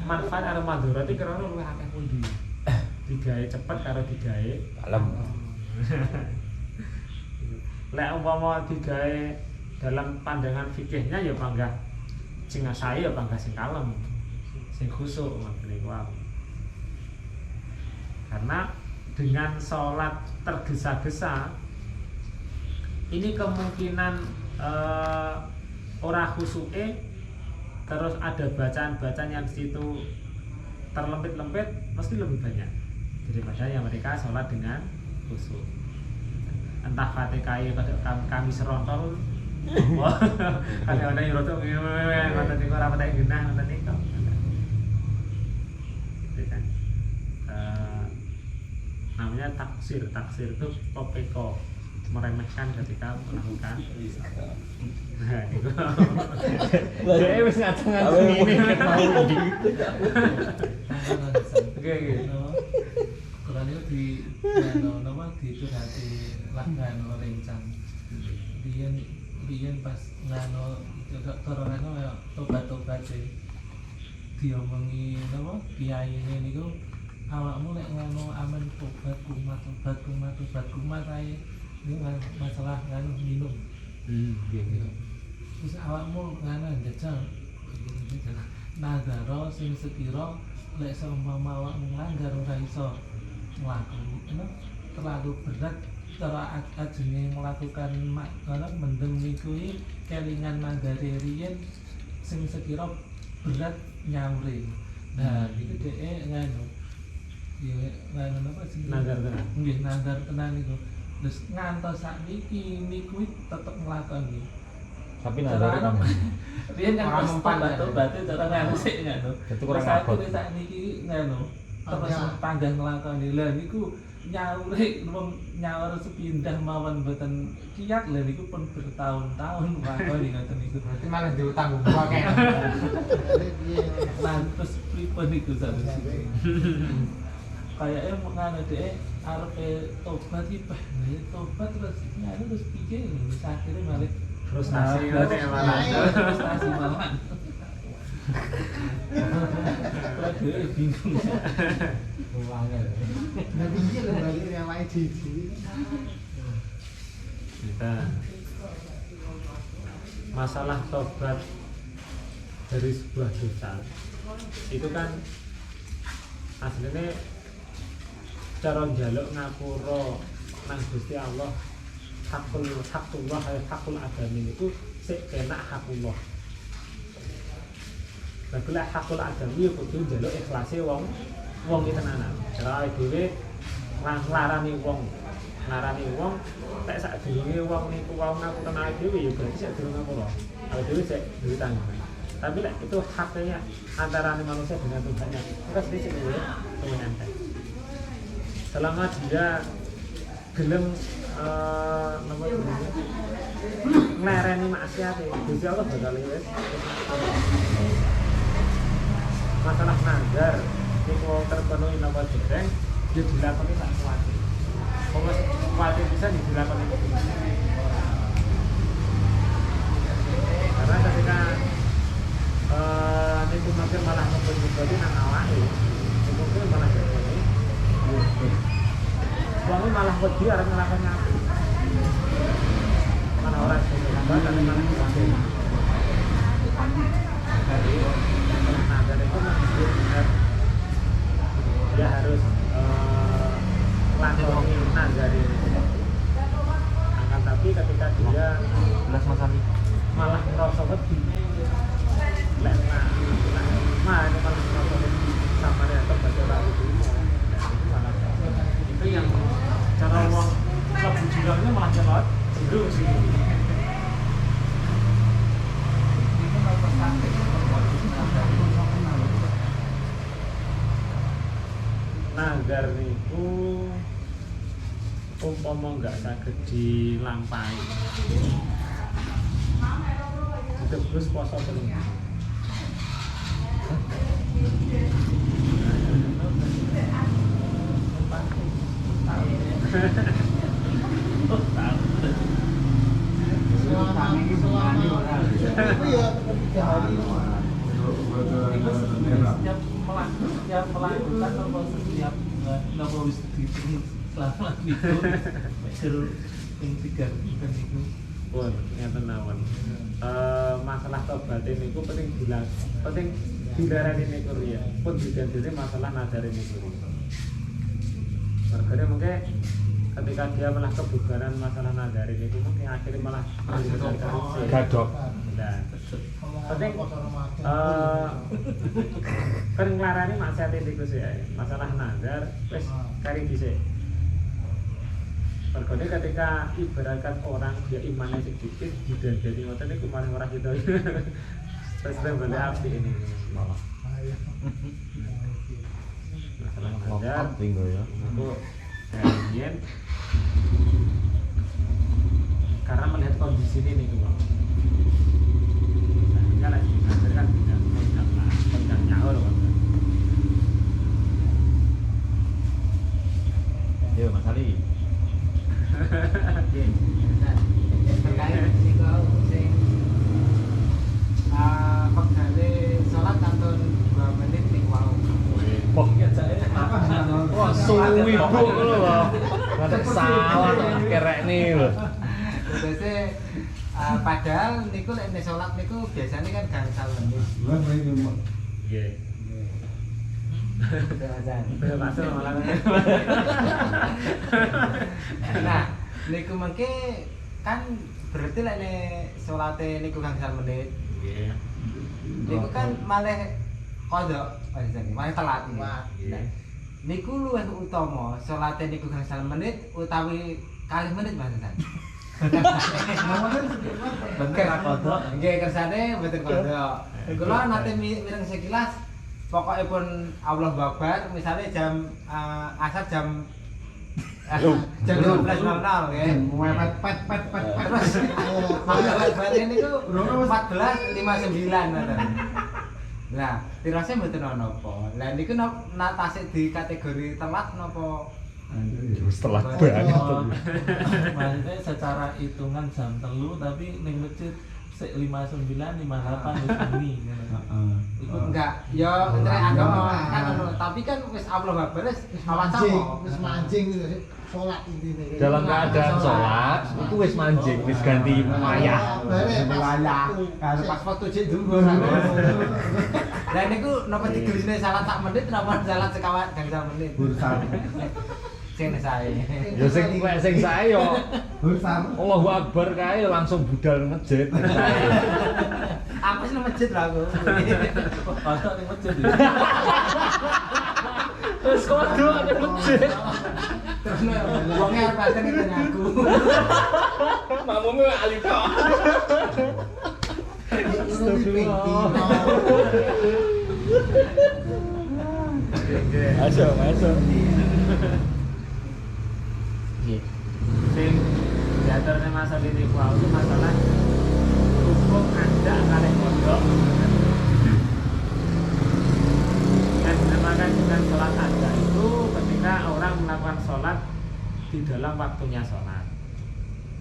manfaat karo mandharat iki kira luwih akeh pundi. Digawe cepet karo digawe Kalem. Lek umpama digawe dalam pandangan fikihnya ya panggah sing asahe ya panggah sing kalem. Sing khusuk ngene wae. Karena dengan sholat tergesa-gesa ini kemungkinan ora khusuke terus ada bacaan-bacaan yang di situ terlempit-lempit mesti lebih banyak daripada yang mereka sholat dengan khusyuk. Entah Fatihah pada kami serontol, kadang-kadang yang rotok, ngoten niku ora patek genah ngoten niku. Namanya taksir itu topeko, meremehkan ketika melakukan nah itu jadi wis ngaceng-ngaceng ini oke Kalau itu di nama dicurhati langgan rencang biyen pas ngano cara tobat-tobat diomongi napa kiyaine niku awakmu nek ngono amen tobat kumat ae ini masalah nganu minum. gitu. Terus awakmu nganu jajal nagara sing sekira lek seumpama awakmu nglanggar ora iso nglakoni terlalu berat cara ajenge melakukan mendeng niku kelingan nagare riyen sing sekira berat nyaure. Nah iki dhek nganu ya nganu napa sing Nagar tenan. nggih nagar tenan niku. Terus ngantos sakniki niku tetep nglakoni. Tapi nazare kan Riyen kan Orang mempan, batu cara nganu sik nganu. Itu kurang Terus abot. sakniki nganu terus panggah nglakoni. Lah niku nyaur sepindah mawon mboten kiyat lho niku pun bertahun-tahun lakoni ngoten niku. Berarti malah diutang gua kayak. Lan terus pripun niku sakjane. Kayake ngono dhek arepe tobat iki bah tobat terus nyari terus piye wis akhire balik Frustasi ngono ya malah. frustasi malah. Kalau dia bingung. Nanti dia lho balik yang wae jiji. Kita masalah tobat dari sebuah dosa itu kan aslinya cara njaluk ngapura nang Gusti Allah hakullah adami itu sik enak hakullah. Lah hakul adami kudu njaluk ikhlase wong iki tenanan. Cara dhewe nglarani wong tek sadurunge wong niku wau ngapunten awake dhewe ya berarti sak durung ngapura. Awake dhewe sik duwe tanggungan. Tapi lek itu haknya antara manusia dengan Tuhannya, maka sedikit dulu menyantai. Selama dia gelem napa jenenge nglereni maksiat e, Gusti Allah bakal wis masalah nazar niku terpenuhi napa dereng ya dilakoni sak kuwate. Wong wis kuwate bisa dilakoni. Karena ketika niku makin malah memperjuangkan nang awake, niku malah jadi wong malah wedi arep nglakoni apik. Mana ora sing nambah tapi malah kuwate. Nah, dari itu dia harus lakoni nazari. Akan tapi ketika dia belas Mas Ali. malah merasa wedi, malah merasa wedi sama dia terbaca lalu itu malah itu yang cara uang lebih jurangnya malah celot jurung sih. Nagar niku umpama enggak saged dilampahi ditebus poso telung setiap melakukan atau setiap nopo wis dihitung selama itu seru yang 3 bukan itu pun ngeten mawon. Masalah tobat niku penting dilarani niku riya. Pun didandani masalah nazar niku riya. Mergane mungkin ketika dia malah kebugaran masalah nazar niku mungkin akhirnya malah Gadok. Nah, penting kan nglarani maksiat niku sih masalah nazar wis kari dhisik. Mergane ketika ibaratkan orang dia imannya sedikit didandani ngoten niku malah ora kita. Terus balik api ini. Masalah nazar tinggal ya. untuk kalian karena melihat kondisi ini nih Bang. Nah, lagi nazar kan tidak nyaur Bang. Yo Mas Ali. Terkait niku sing pegale salat kantun 2 menit niku wau. Wah, wah suwi Bu lho. Ada salah kerek nih lho. Biasanya padahal niku lek salat niku biasanya kan gangsal menit. Nggih. Masuk malah. Nah, niku mengke kan berarti lek salate niku gangsal menit. Nggih. Niku kan malah kodok malah telat ini. Nah, niku luwih utama salate niku gangsal menit utawi 40 menit Mas Hasan. Bener kodok. Nggih kersane mboten kodok. Kula nate mireng sekilas pokoknya pun Allah Akbar misalnya jam asar jam Jam 12.00 nggih. Pet. Terus bal-bal niku 14.59 ngoten. Lah, tirase mboten ana apa. Lah niku tasik di kategori telat napa Setelah Oh. banget. Maksudnya secara hitungan jam 3 tapi ning masjid sik 59 58 wis bengi ngono. Iku enggak ya entek agama kan ngono, tapi kan wis Allah Akbar wis awan sama. Wis mancing gitu sih. Salat intine. Dalam keadaan sholat, itu wis mancing, wis ganti mayah. Wayah. Karo pas foto cek dungo. Lah niku napa digelisne salat sak menit napa salat sekawan gangsal menit. Bursan. Sing sae. Ya sing sae yo Bursan. Allahu Akbar kae langsung budal masjid. Aku sing nang masjid lah aku. Pasok ning masjid. Wis kodo ada masjid. Terus wonge arep paten ngeten aku. Mamume ali tok. Masuk. Sing diaturne masalah ini kuwi itu masalah hukum ada kali kodok yang dinamakan dengan sholat ada itu ketika orang melakukan sholat di dalam waktunya sholat,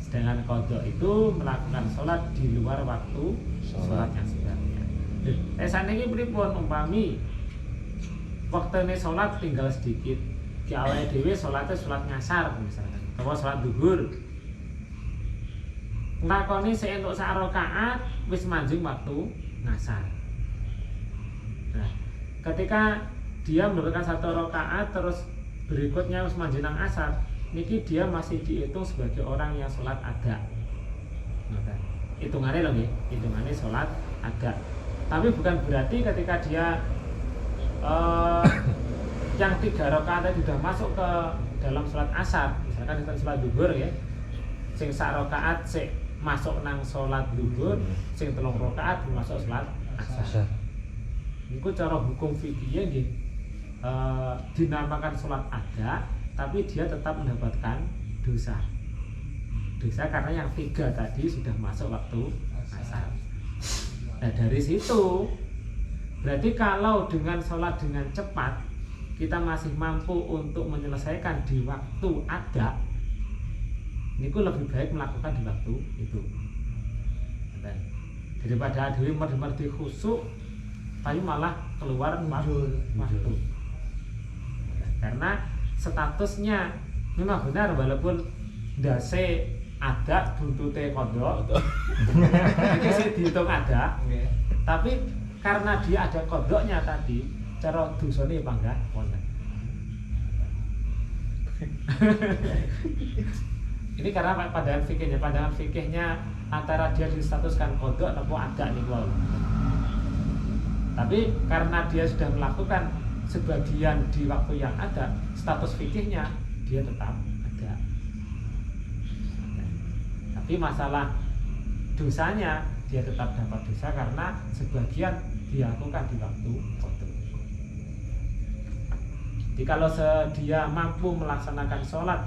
sedangkan kodok itu melakukan sholat di luar waktu sholat yang sebenarnya. Saat ini pripun umpami waktune sholat tinggal sedikit, di awal dewe sholatnya sholat ngasar misalkan, atau sholat duhur. Nglakoni sik entuk sak rakaat wis manjing waktu ngasar. Nah, ketika dia melakukan satu rakaat terus berikutnya wis manjing nang asar, niki dia masih dihitung sebagai orang yang sholat ada. Nah, hitungannya loh nggih, hitungannya sholat ada. Tapi bukan berarti ketika dia yang 3 rakaat tadi sudah masuk ke dalam sholat asar, misalkan kita sholat duhur ya, sing sak rakaat sik masuk nang sholat duhur, sing 3 rakaat masuk sholat asar. Niku cara hukum fikih nggih dinamakan sholat ada, tapi dia tetap mendapatkan dosa. Dosa karena yang 3 tadi sudah masuk waktu asar. Nah dari situ berarti kalau dengan sholat dengan cepat kita masih mampu untuk menyelesaikan di waktu ada, niku lebih baik melakukan di waktu itu. Daripada dewi merdi khusuk, tapi malah keluar waktu. Karena statusnya memang benar walaupun dase ada buntute kodok, itu sih dihitung ada. Tapi karena dia ada kodoknya tadi, cara dosane apa enggak wonten. Ini karena pandangan fikihnya antara dia distatuskan kodok atau ada nih wow. Tapi karena dia sudah melakukan sebagian di waktu yang ada, status fikihnya dia tetap ada. Tapi masalah dosanya dia tetap dapat dosa karena sebagian dilakukan di waktu kodok. Jadi kalau dia mampu melaksanakan sholat,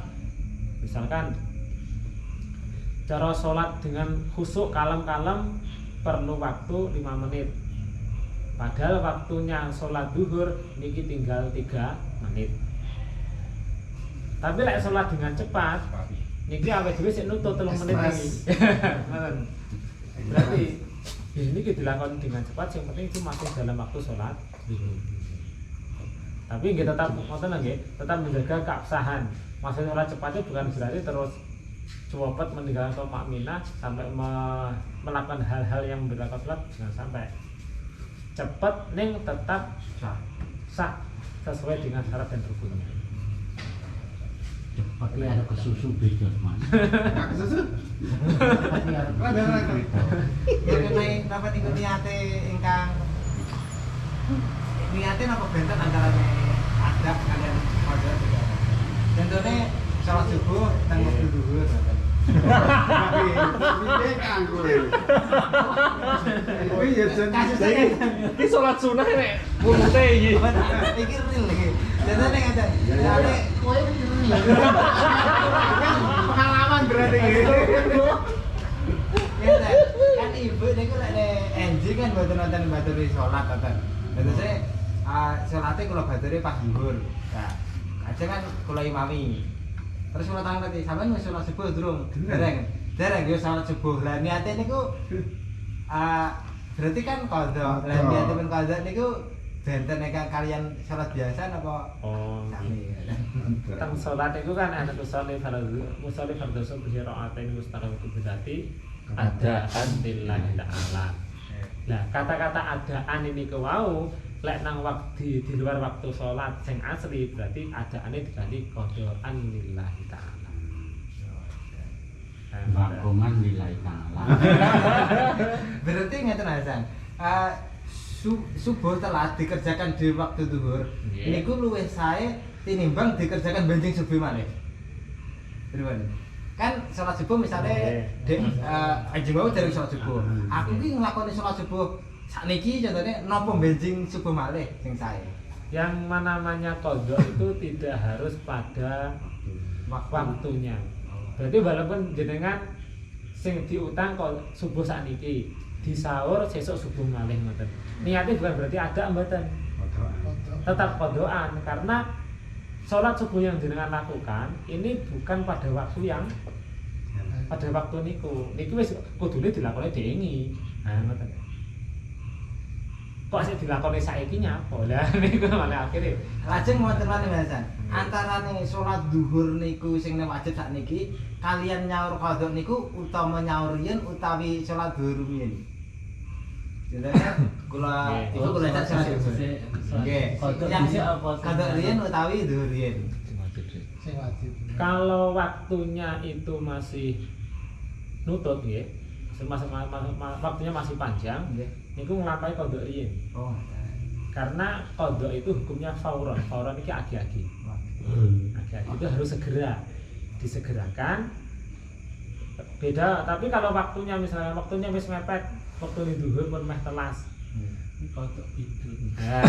misalkan cara sholat dengan khusyuk kalem-kalem perlu waktu 5 menit, padahal waktunya sholat duhur niki tinggal 3 menit. Tapi lek sholat dengan cepat niki awake dhewe sik nutut 3 menit iki. Berarti ini kita dilakukan dengan cepat, yang penting itu masih dalam waktu sholat duhur. Tapi kita tetap tetap menjaga keabsahan. Maksudnya sholat cepatnya bukan berarti terus cepet meninggalkan tomak minah sampai melakukan hal-hal yang membedakan sholat, jangan sampai. Cepet ning tetap sah sesuai dengan syarat dan rukunnya. Pakai ada kesusu beda mas. Kesusu? Mengenai dapat ikut niate ingkang niate napa benten antara ada kalian pada juga. Contohnya sholat subuh dan waktu duhur. Piye kanggo. Oh iya jan. Iki salat sunah nek punute iki. Iki real iki. Jane ngeten. Jane kowe Pengalaman berarti gitu. ngeten. Kan ibu niku lek enji kan mboten wonten baturi salat ngoten. Terus salate kula baturi pas zuhur. Nah, kadang kan kula imami. Terus kula tanglet sampean wis salat subuh durung? Dereng. Dereng yo salat subuh. Lah niate niku berarti kan qadha. Lah niatipun qadha niku benten ingkang kalian salat biasa napa Oh, sami? tentang sholat itu kan ada musolli fardhu subhi ra'atain mustaqim berarti adaan lillahi ta'ala. Nah, kata-kata adaan ini ke wau lek nang waktu di luar waktu sholat sing asli berarti adaane diganti qadaan lillahi ta'ala. Bakongan lillahi ta'ala. Berarti ngeten Hasan. Subuh telat dikerjakan di waktu zuhur. Nggih. Niku luwih sae tinimbang dikerjakan benjing subuh malih. Pripun? Kan salat subuh misale anjing wau dari salat subuh. Aku ki nglakoni salat subuh sakniki contohnya napa benjing subuh malih sing sae. Yang namanya qadha itu tidak harus pada waktunya. Berarti walaupun jenengan sing diutang kok subuh sakniki, di sahur sesuk subuh malih ngoten. Niatnya bukan berarti ada mboten. Tetap qadhaan karena sholat subuh yang jenengan lakukan ini bukan pada waktu yang pada waktu niku. Niku wis kudune dilakoni dengi. Nah, ngoten. Kok sik dilakoni saiki nyapa? Lah niku malah akhire. Lajeng wonten malih Hasan. Antarane salat zuhur niku sing wajib sakniki kalian nyaur qadha niku utama nyaur riyen utawi salat zuhur riyen. Jenenge kula iku kula cak salat zuhur. Nggih. Qadha riyen utawi zuhur riyen. Sing wajib. Kalau waktunya itu masih nutut nggih, waktunya masih panjang, Nggih. niku nglampahi qadha riyen. Oh. Karena qadha itu hukumnya fauron. Fauron iki agi-agi. Agi-agi itu harus segera disegerakan. Beda, tapi kalau waktunya misalnya waktunya wis mepet, waktu zuhur pun meh telas. Kodok itu. Nah,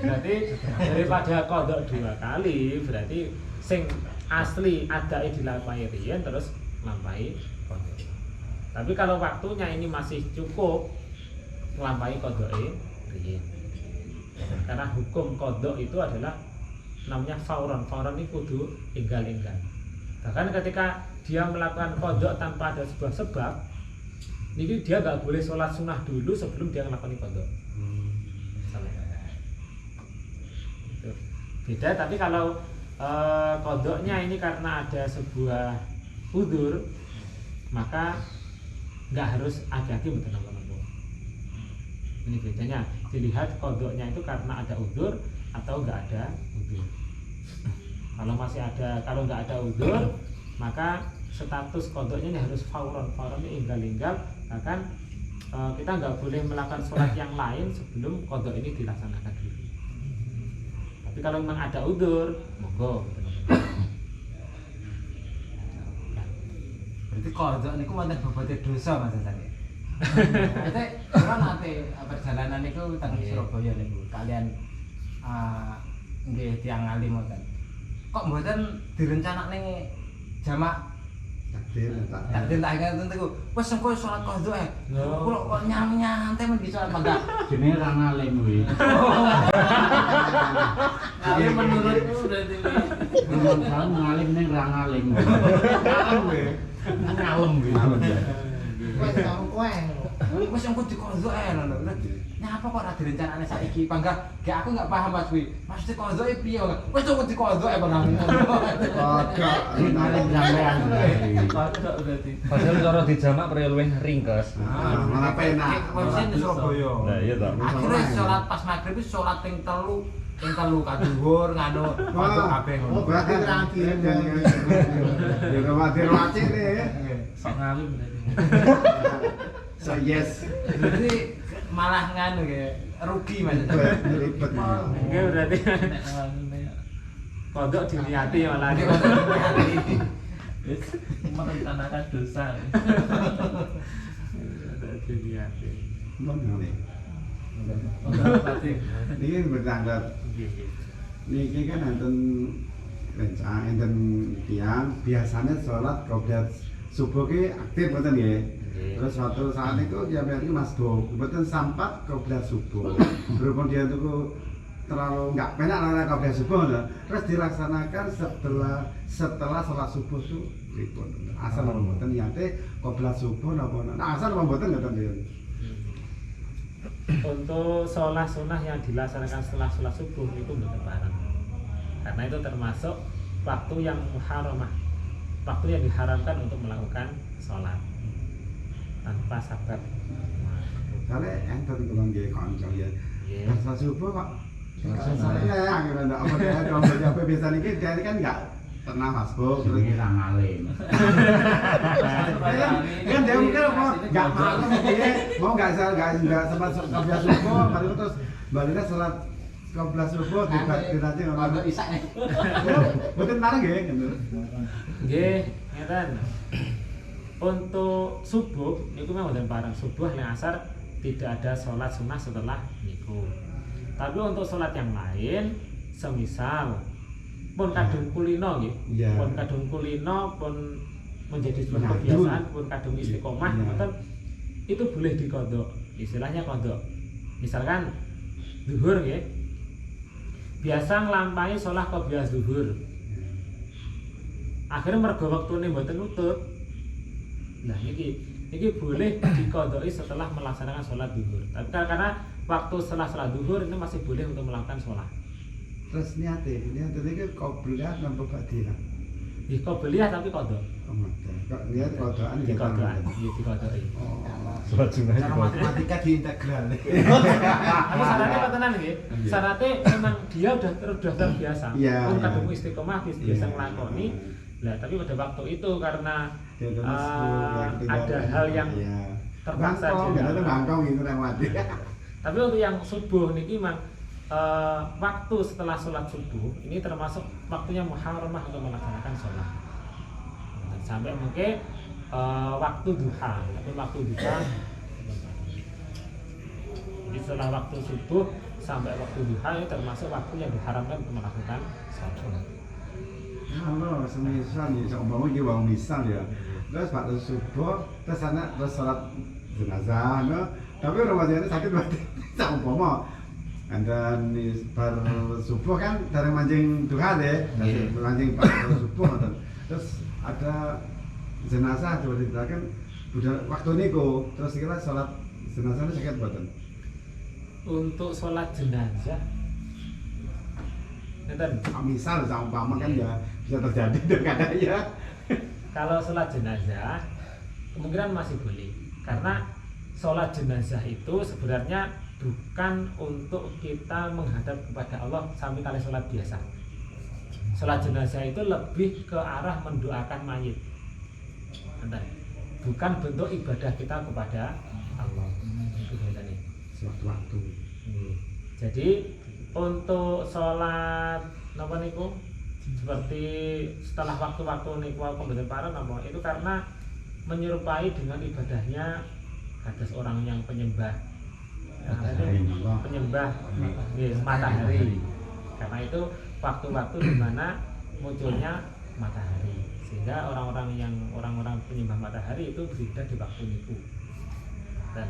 berarti daripada kodok 2 kali, berarti sing asli adai dilampahi riyen terus lampahi kodok. Tapi kalau waktunya ini masih cukup nglampahi kodoke riyen. Karena hukum kodok itu adalah namanya fauron. Fauron ini kudu enggal-enggal. Bahkan ketika dia melakukan kodok tanpa ada sebuah sebab, ini dia nggak boleh sholat sunnah dulu sebelum dia melakukan kodok. Itu beda. Tapi kalau kodoknya ini karena ada sebuah udzur, maka nggak harus agi-agi betul nopo-nopo. Ini bedanya. Dilihat kodoknya itu karena ada udzur atau nggak ada udzur. Kalau masih ada, kalau nggak ada udzur, maka status kodoknya ini harus fauron. Fauron ini enggal-enggal. Bahkan kita nggak boleh melakukan sholat yang lain sebelum kodok ini dilaksanakan dulu. Tapi kalau memang ada udzur, monggo. Berarti kodok niku wonten bobote dosa Mas Hasan. Berarti kula nate perjalanan niku teng Surabaya niku kalian nggih tiyang alim wonten. Kok mboten direncanakne jamak takdir tak ngeten niku. Wes engko salat kodok ae. Kula kok nyantai men di salat mangga. Jenenge ra ngalim kuwi. Ngalim menurutmu berarti Memang salah ngalim ning ra ngalim. Ngalem kowe. Ngalem kuwi. Wes kowe. Wes engko dikodok ae lho. Nyapa kok ora direncanakne saiki? Pangga gak aku gak paham Mas kuwi. Maksud kodoke piye kok? Wes engko dikodok ae barang. Kodok ngalim sampean. kodok berarti. Padahal cara dijamak perlu luwih ringkes. Malah penak. Konsen di Surabaya. Nah, iya toh. Akhirnya sholat pas maghrib itu sholat ping telu kaduhur nganu kodok kabeh ngono. Oh, berarti rangi ya khawatir wajib nih. Sok ngalim berarti. So yes. Jadi malah nganu ya rugi Mas. Ribet. Nggih berarti Nek ngalim ya. kodok diniati malah. merencanakan dosa. Jadi hati. Mana nih? Berarti Ini bertanggal. Niki kan enten rencana enten tiang biasanya sholat qobliyah subuh ki aktif betul ya. Terus suatu saat itu dia bilang Mas Do, betul sampat qobliyah subuh. Berhubung dia itu terlalu nggak penak lah qobliyah subuh, nah. Terus dilaksanakan setelah sholat subuh itu ribut. Asal betul niatnya qobliyah subuh napa. Nah asal betul nggak tahu. Untuk sholat sunnah yang dilaksanakan setelah sholat subuh itu betul bareng. Karena itu termasuk waktu yang muharramah, waktu yang diharamkan untuk melakukan sholat tanpa sabab. Soalnya enten kalau nggih kanca ya. Iya. Pas subuh kok. Soalnya ya gitu ndak apa dia kalau apa biasa niki dia kan enggak pernah masbuk terus Ini ngalim. kan dia mungkin apa enggak malam dia mau enggak sempat qobliyah subuh baru terus baliknya salat qobliyah subuh dibaca Kalau isak nih. betul nang nggih gitu. Nggih, ngeten. Untuk subuh niku memang mboten bareng. Subuh lan asar tidak ada sholat sunnah setelah niku. Tapi untuk sholat yang lain, semisal pun kadung kulino nggih. Iya. Pun kadung kulino pun menjadi sebuah Mengadun. kebiasaan, pun kadung istiqomah, Iya. ngoten itu boleh dikodok. Istilahnya kodok. Misalkan zuhur nggih. Biasa nglampahi sholat qobliyah zuhur. Akhirnya mergo wektune mboten nutut. Nah niki boleh dikodoki setelah melaksanakan sholat zuhur. Tapi karena waktu setelah sholat zuhur ini masih boleh untuk melakukan sholat. Terus niate iki qobliyah napa badilah. Di qobliyah tapi kodok. Kok niat kodokan Dikodokan, iya dikodoki. Oh. Sholat sunnah Cara matematika diintegral. Tapi syaratnya ketenan nggih. Iya. Syaratnya memang dia udah terbiasa. Iya, Pun iya. kadung istiqomah biasa Iya. nglakoni. Lah tapi pada waktu itu karena Dia ada masbuk, yang tidak ada hal yang iya. terpaksa Bangkong, juga. ada bangkong itu yang mati. Tapi untuk yang subuh niki memang waktu setelah sholat subuh ini termasuk waktunya muharramah untuk melaksanakan sholat. Sampai mungkin waktu duha, tapi waktu duha. Jadi setelah waktu subuh sampai waktu duha ini termasuk waktu yang diharamkan untuk melakukan sholat. Kalau semisal ya, seumpama iki wong misal ya. Terus waktu subuh, terus anak terus sholat jenazah, no. Tapi orang wajahnya sakit banget. Seumpama dan bar subuh kan dari mancing duha deh, dari mancing pas subuh nonton. Terus ada jenazah coba diceritakan udah waktu niku terus kira sholat jenazah itu sakit banget. Untuk sholat jenazah, ngeten. Misal seumpama kan ya bisa terjadi kadang ya. Kalau sholat jenazah kemungkinan masih boleh karena sholat jenazah itu sebenarnya bukan untuk kita menghadap kepada Allah sampai kali sholat biasa. Sholat jenazah itu lebih ke arah mendoakan mayit. Bukan bentuk ibadah kita kepada Allah. Itu bedanya. Sewaktu-waktu. Jadi untuk sholat napa niku seperti setelah waktu-waktu niku pembetul para napa itu karena menyerupai dengan ibadahnya ada seorang yang penyembah penyembah matahari. Karena itu waktu-waktu di mana munculnya matahari sehingga orang-orang penyembah matahari itu beribadah di waktu niku dan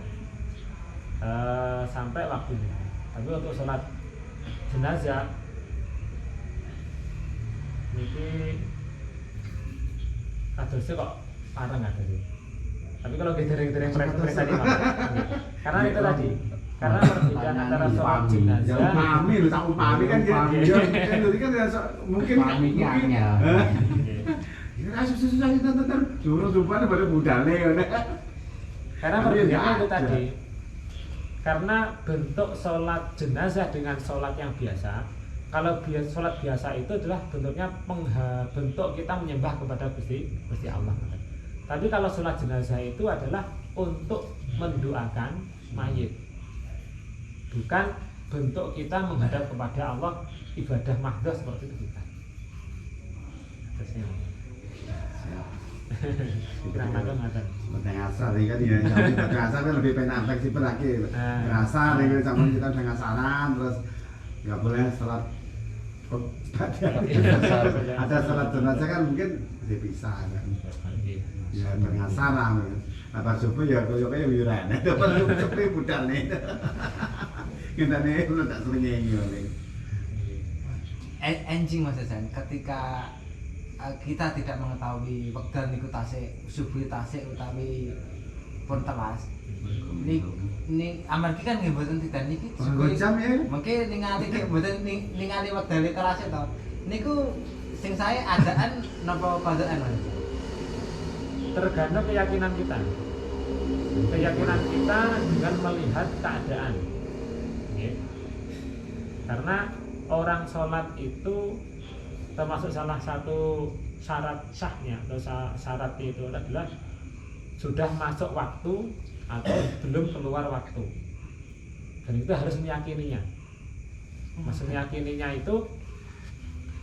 sampai waktu ini. Tapi untuk sholat jenazah niki kadosnya kok parang ada sih. Tapi kalau gedering-gedering periksa di mana? Karena itu tadi, karena perbedaan antara sholat jenazah. Ya upami lho, tak upami kan ya. Ya kan ya mungkin mungkin. Ya susah tenan. Suruh supaya pada budale ngono. Karena perbedaannya itu tadi. Karena bentuk sholat jenazah dengan sholat yang biasa. Kalau sholat biasa itu adalah bentuknya bentuk kita menyembah kepada Gusti Allah. Tapi kalau sholat jenazah itu adalah untuk mendoakan mayit, bukan bentuk kita menghadap kepada Allah ibadah mahdoh seperti itu bukan. Siap. Kurang langkung ngoten. Badang asar ini kan ya, tapi badang asar kan lebih penak fleksibel lagi. Asar ini sama kita udah ngasaran, terus nggak boleh sholat khutbah. Ada sholat jenazah kan mungkin bisa kan. Ya badang asar lah. Apa subuh ya koyo-koyo wiran. Dapat subuh budal nih. Kita nih udah tak seringnya ini. Enjing Mas Hasan, ketika kita tidak mengetahui wekdal niku tasik subuh tasik utawi pun telas. Ini amargi kan nggih mboten tidak niki Jam ya. mungkin ningali ki mboten ningali wekdal telas to. Niku sing sae adaan napa kodaan Mas? Tergantung keyakinan kita. Keyakinan kita dengan melihat keadaan. Nggih. Karena orang sholat itu termasuk salah satu syarat sahnya atau syaratnya itu adalah sudah masuk waktu atau belum keluar waktu, dan itu harus meyakininya. Maksud meyakininya itu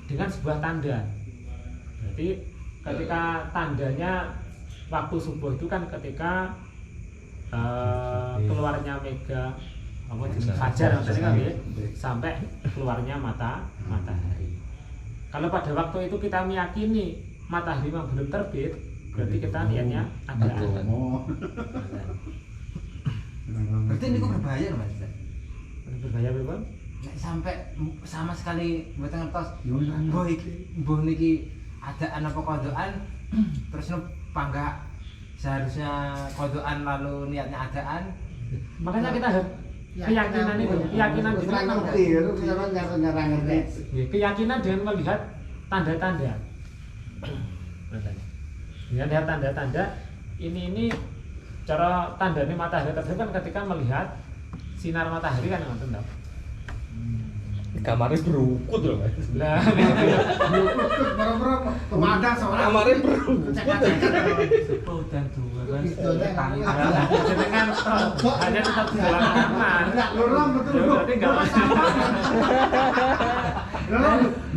dengan sebuah tanda. Jadi ketika tandanya waktu subuh itu kan ketika keluarnya mega fajar sampai keluarnya matahari. Kalau pada waktu itu kita meyakini matahari memang belum terbit, berarti kita niatnya ada. Berarti niku berbahaya Mas. Berbahaya berapa? Nek sampai sama sekali mboten ngertos mbuh niki adaan apa kodokan terus panggak seharusnya kodokan lalu niatnya adaan. Makanya kita harus keyakinan itu, keyakinan kita ngerti, itu kita ngerti. keyakinan dengan melihat tanda-tanda. Dengan lihat tanda-tanda ini cara tandanya matahari tersebut kan ketika melihat sinar matahari kan ngoten to. Kamarnya berukut loh Mas. Lah Pemadam soalnya. Kamarnya berukut. Subuh dan dua kan tangi jenengan hanya tetap di dalam kamar. Lorong betul. Berarti enggak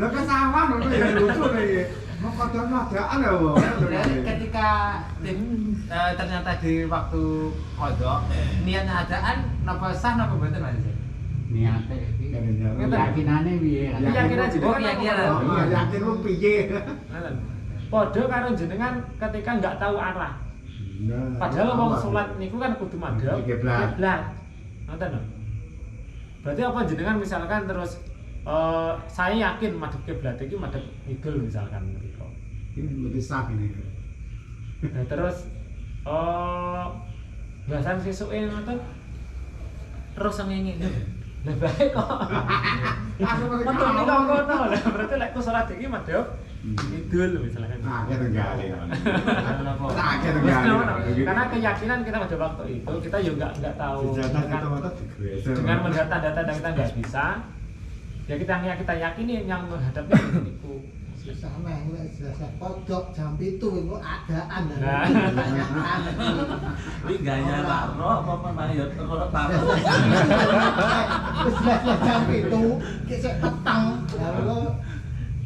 Lo kesawan lo ya lucu nih. Mau kodok adaan ya, Bu. Ketika ternyata di waktu kodok niatnya adaan napa sah napa mboten Mas? Niate iki keyakinane piye? Keyakinan juga kan keyakinan. Yakin lu piye? Padha karo jenengan ketika enggak tahu arah. Padahal wong salat niku kan kudu madhep kiblat. Ngoten lho. Berarti apa jenengan misalkan terus saya yakin madhep kiblat iki madhep kidul misalkan mriko. Ini lebih sah ini. Nah terus bahasan sesuke ngoten terus ngene. Lah bae kok. Metu ning kono lha berarti lek ku salat iki madhep kidul misalkan. Nah, kita gali. Karena keyakinan kita pada waktu itu kita juga nggak tahu dengan melihat tanda-tanda kita nggak bisa, ya kita yakini yang menghadapnya itu. Sama jelas kodok jam 7 itu adaan. ini gaya taro apa mayat kalau taro Wis jam 7 kisik peteng. Lalu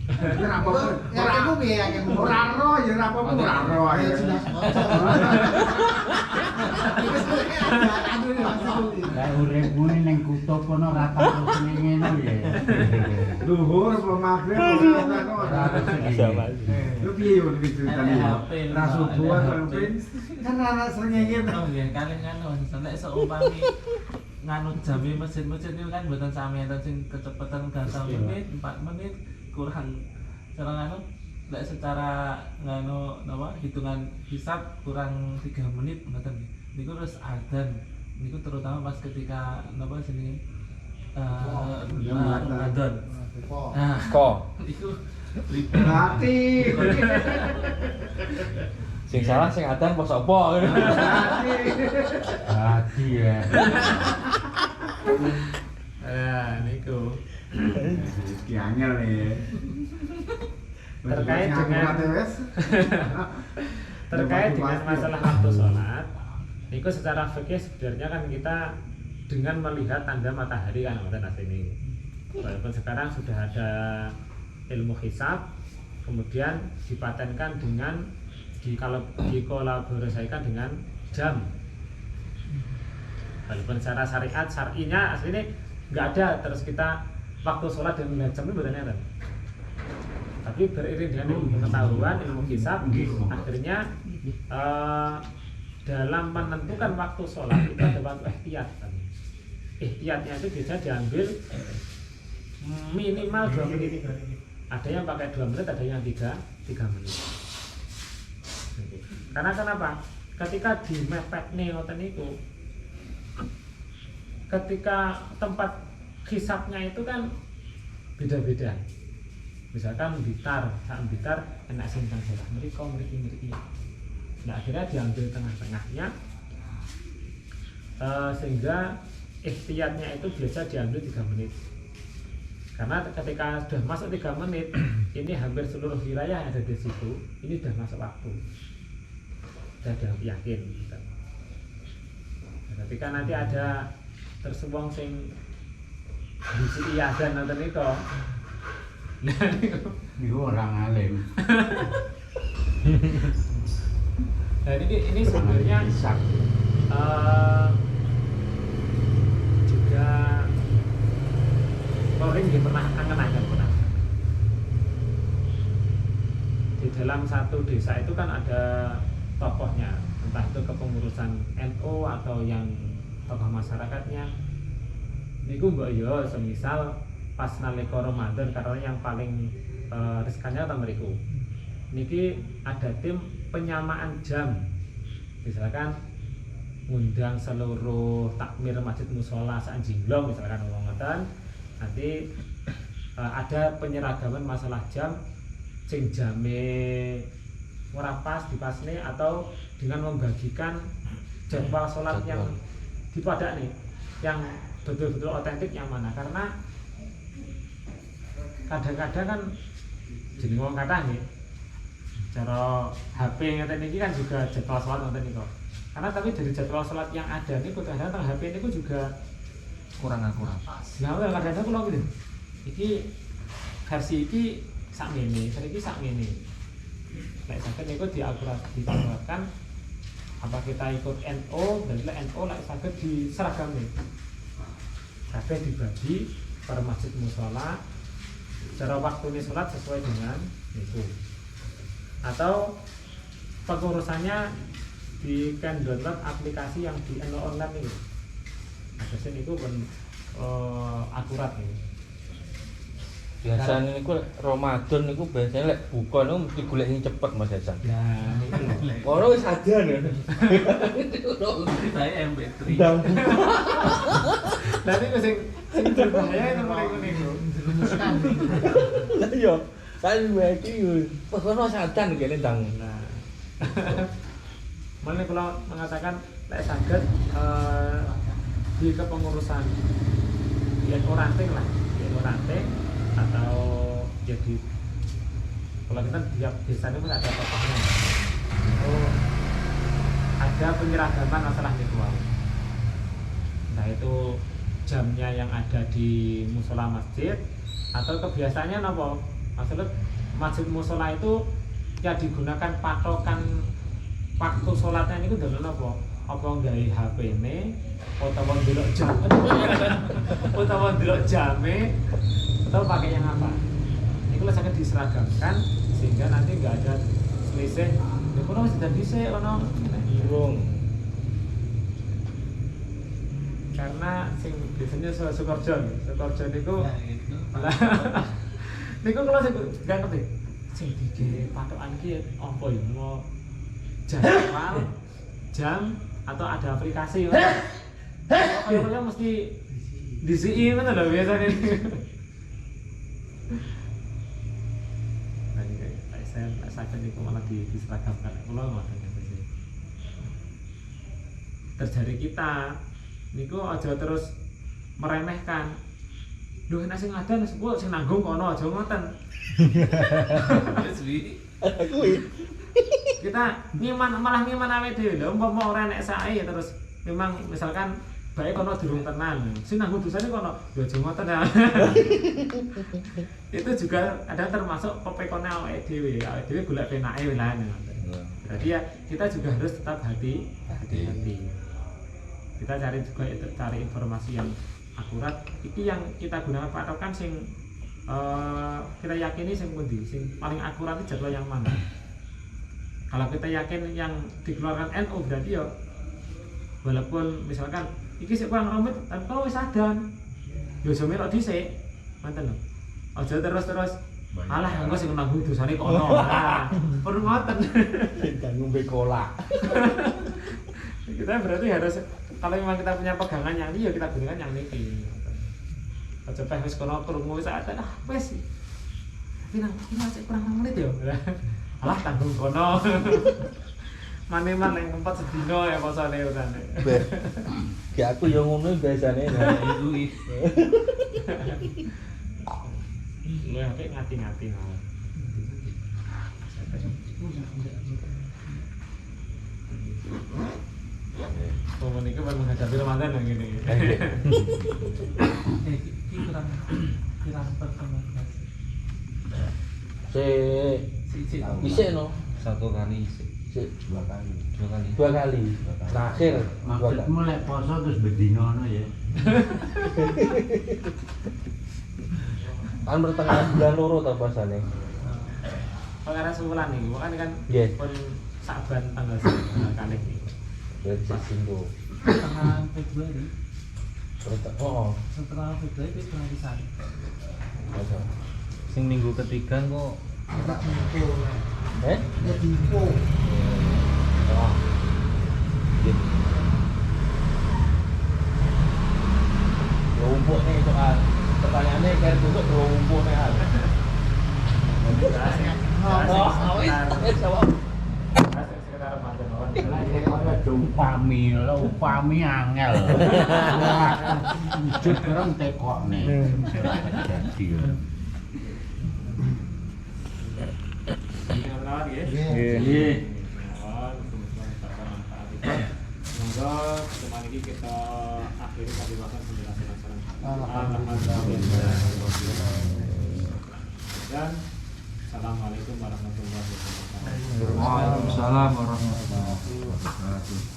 Ora apa-apa. yakinmu piye yakinmu? Ora ro ya ora apa-apa ora ro. Ya jelas kodok. Lah uripmu ning kutub kono ra tau ngene ya. Luhur apa maghrib ora Sama. Lu piye yo iki ceritane? Ra subuhan kan ana srengenge oh nggih kalih ngono nek seumpami nganu jame mesin-mesin itu kan mboten sami enten sing kecepatan gangsal menit 4 menit kurang cara nganu lek secara nganu napa hitungan hisab kurang 3 menit ngoten niku terus adzan niku terutama pas ketika napa jenenge Ramadan. Nah, Kok iku berarti Sing salah sing adan pos apa? Hati ya. Niku iki angel nih. terkait dengan masalah waktu sholat. Niku secara fikih sebenarnya kan kita dengan melihat tanda matahari kan ngoten asline. Walaupun sekarang sudah ada ilmu hisab, kemudian dipatenkan dengan dikolaborasikan dengan jam. Walaupun secara syariat syar'inya aslinya nggak ada, terus kita waktu sholat dan melihat jam itu bukan ada. Tapi beriring dengan ilmu pengetahuan, ilmu hisab, akhirnya dalam menentukan waktu sholat itu ada waktu ihtiyat. Ihtiyatnya itu bisa diambil minimal 2 menit. Ada yang pakai 2 menit, ada yang 3 menit. Karena kenapa? Ketika di mepet ngoten niku, ketika tempat hisabnya itu kan beda-beda. Misalkan Blitar, sak Blitar enak sing teng daerah mriki. Nah, akhirnya diambil tengah-tengahnya sehingga ihtiyatnya itu biasa diambil 3 menit. Karena ketika sudah masuk 3 menit, ini hampir seluruh wilayah yang ada di situ, ini sudah masuk waktu. Sudah yakin. Nah, ketika nanti ada tersuwung sing bisi azan nonton itu, nah Niku orang alim. nah ini sebenarnya juga Koring pernah angen-angen pernah. Di dalam satu desa itu kan ada tokohnya, entah itu kepengurusan NU atau yang tokoh masyarakatnya. Niku mbok yo semisal pas nalika Ramadan karena yang paling riskannya atau mriku. Niki ada tim penyamaan jam. Misalkan ngundang seluruh takmir masjid mushola sak Jinglong misalkan wong ngoten. Nanti ada penyeragaman masalah jam sing jame ora pas dipasne atau dengan membagikan jadwal sholat yang dipadakne yang betul-betul otentik yang mana, karena kadang-kadang kan jeneng wong kathah nggih cara HP ngeten iki kan juga jadwal sholat ngoten niku. Karena tapi dari jadwal sholat yang ada niku kadang-kadang HP niku juga kurang akurat. Nah, kadang-kadang kula ngene. Iki versi iki sakmene, iki sakmene. Nek saged niku diakuratkan apa kita ikut NU, dan NU lek saged diseragamne. Kabeh dibagi per masjid mushola cara waktune sholat sesuai dengan itu. Atau pengurusannya di download aplikasi yang di NU online ini. Akhirnya itu pun akurat nih. Biasanya niku Ramadan niku biasanya lek buka niku mesti golek sing cepet Mas Hasan. Nah, niku. Ora wis adan ya. Saya MP3. Lah niku sing berbahaya nomor niku. Dirumuskan. Lah iya, kan iki yo. Pokoke sadan kene ndang. Nah. Mulai kalau mengatakan lek saged di kepengurusan di ranting lah, di ranting atau jadi kalau kita tiap desa itu ada tokohnya. Oh, ada penyeragaman masalah ritual. Nah itu jamnya yang ada di musola masjid atau kebiasaannya apa? Maksudnya masjid musola itu ya digunakan patokan waktu sholatnya ini udah apa? Apa nggawe HP-ne utawa ndelok jam utawa ndelok jame atau pakai yang apa? Ini kalau sangat diseragamkan sehingga nanti nggak ada selisih. Nek kono wis dadi sik ono burung. Karena sing biasanya Sukoharjo niku lah niku kalau sing gak ngerti sing dike patokan iki apa ya mau jadwal jam atau ada aplikasi pokoknya mesti disi mana lho biasanya nah ini saya sakit itu malah diseragamkan kalau ngoten sih terjadi kita niku aja terus meremehkan lho enak sing ngadan kok sing nanggung kono aja ngoten kita malah ngiman awake dhewe lho umpama ora nek sae terus memang misalkan bae kono durung tenan sing nanggung dosane kono lho aja ngoten ya. Itu juga ada termasuk pepekone awake dhewe golek penake wilayah ngoten. Berarti ya kita juga harus tetap hati-hati. Kita cari informasi yang akurat. Iki yang kita gunakan patokan sing kita yakini sing pundi, sing paling akurat itu jadwal yang mana? Kalau kita yakin yang dikeluarkan NU berarti ya walaupun misalkan iki sik kurang rumit, tapi kalau wis adan yo aja melok dhisik. Ngoten lho. Aja terus-terus alah engko sing nanggung dosane kono. Nah, perlu ngoten. Kita ngombe kolak. Kita berarti harus kalau memang kita punya pegangan yang ini ya kita gunakan yang niki. Aja teh wis kono krungu wis adan wis. Tapi nang cek kurang menit yo. Alah tanggung kono. Maneman yang tempat sedino ya posone urane. Ya aku yang ngono biasane. Itu Lu apik ngati-ngati mawon. Momen itu baru menghadapi Ramadan yang gini. Iki kurang pertemuan. Isik no. Satu kali isi. Dua kali. 2 kali. 2 kali. Terakhir 2 kali. Maksudmu lek poso terus bedino ngono ya. Kan pertengahan bulan loro ta pasane. Perkara sebulan nih, makanya kan Nggih. pun Saban tanggal 9 kali ini. Berarti singgo. Pertengahan Februari. Oh. Setelah Februari itu tengah di sana. Masa. Sing minggu ketiga kok Tak info lah. Eh? Ya info. Oh. Nggih. Lumpuk nih soal pertanyaannya kayak duduk lumpuk nih hal. Jawab. Sekitar Ramadan mawon. Upami lho, upami angel. Jujur orang tekokne. Jadi. Kenalan nggih. Nggih. Mawon, semoga mendapat manfaat itu. Semoga pertemuan ini kita akhiri kali bahkan penjelasan acara. Alhamdulillah. Dan assalamualaikum warahmatullahi wabarakatuh. Waalaikumsalam warahmatullahi wabarakatuh.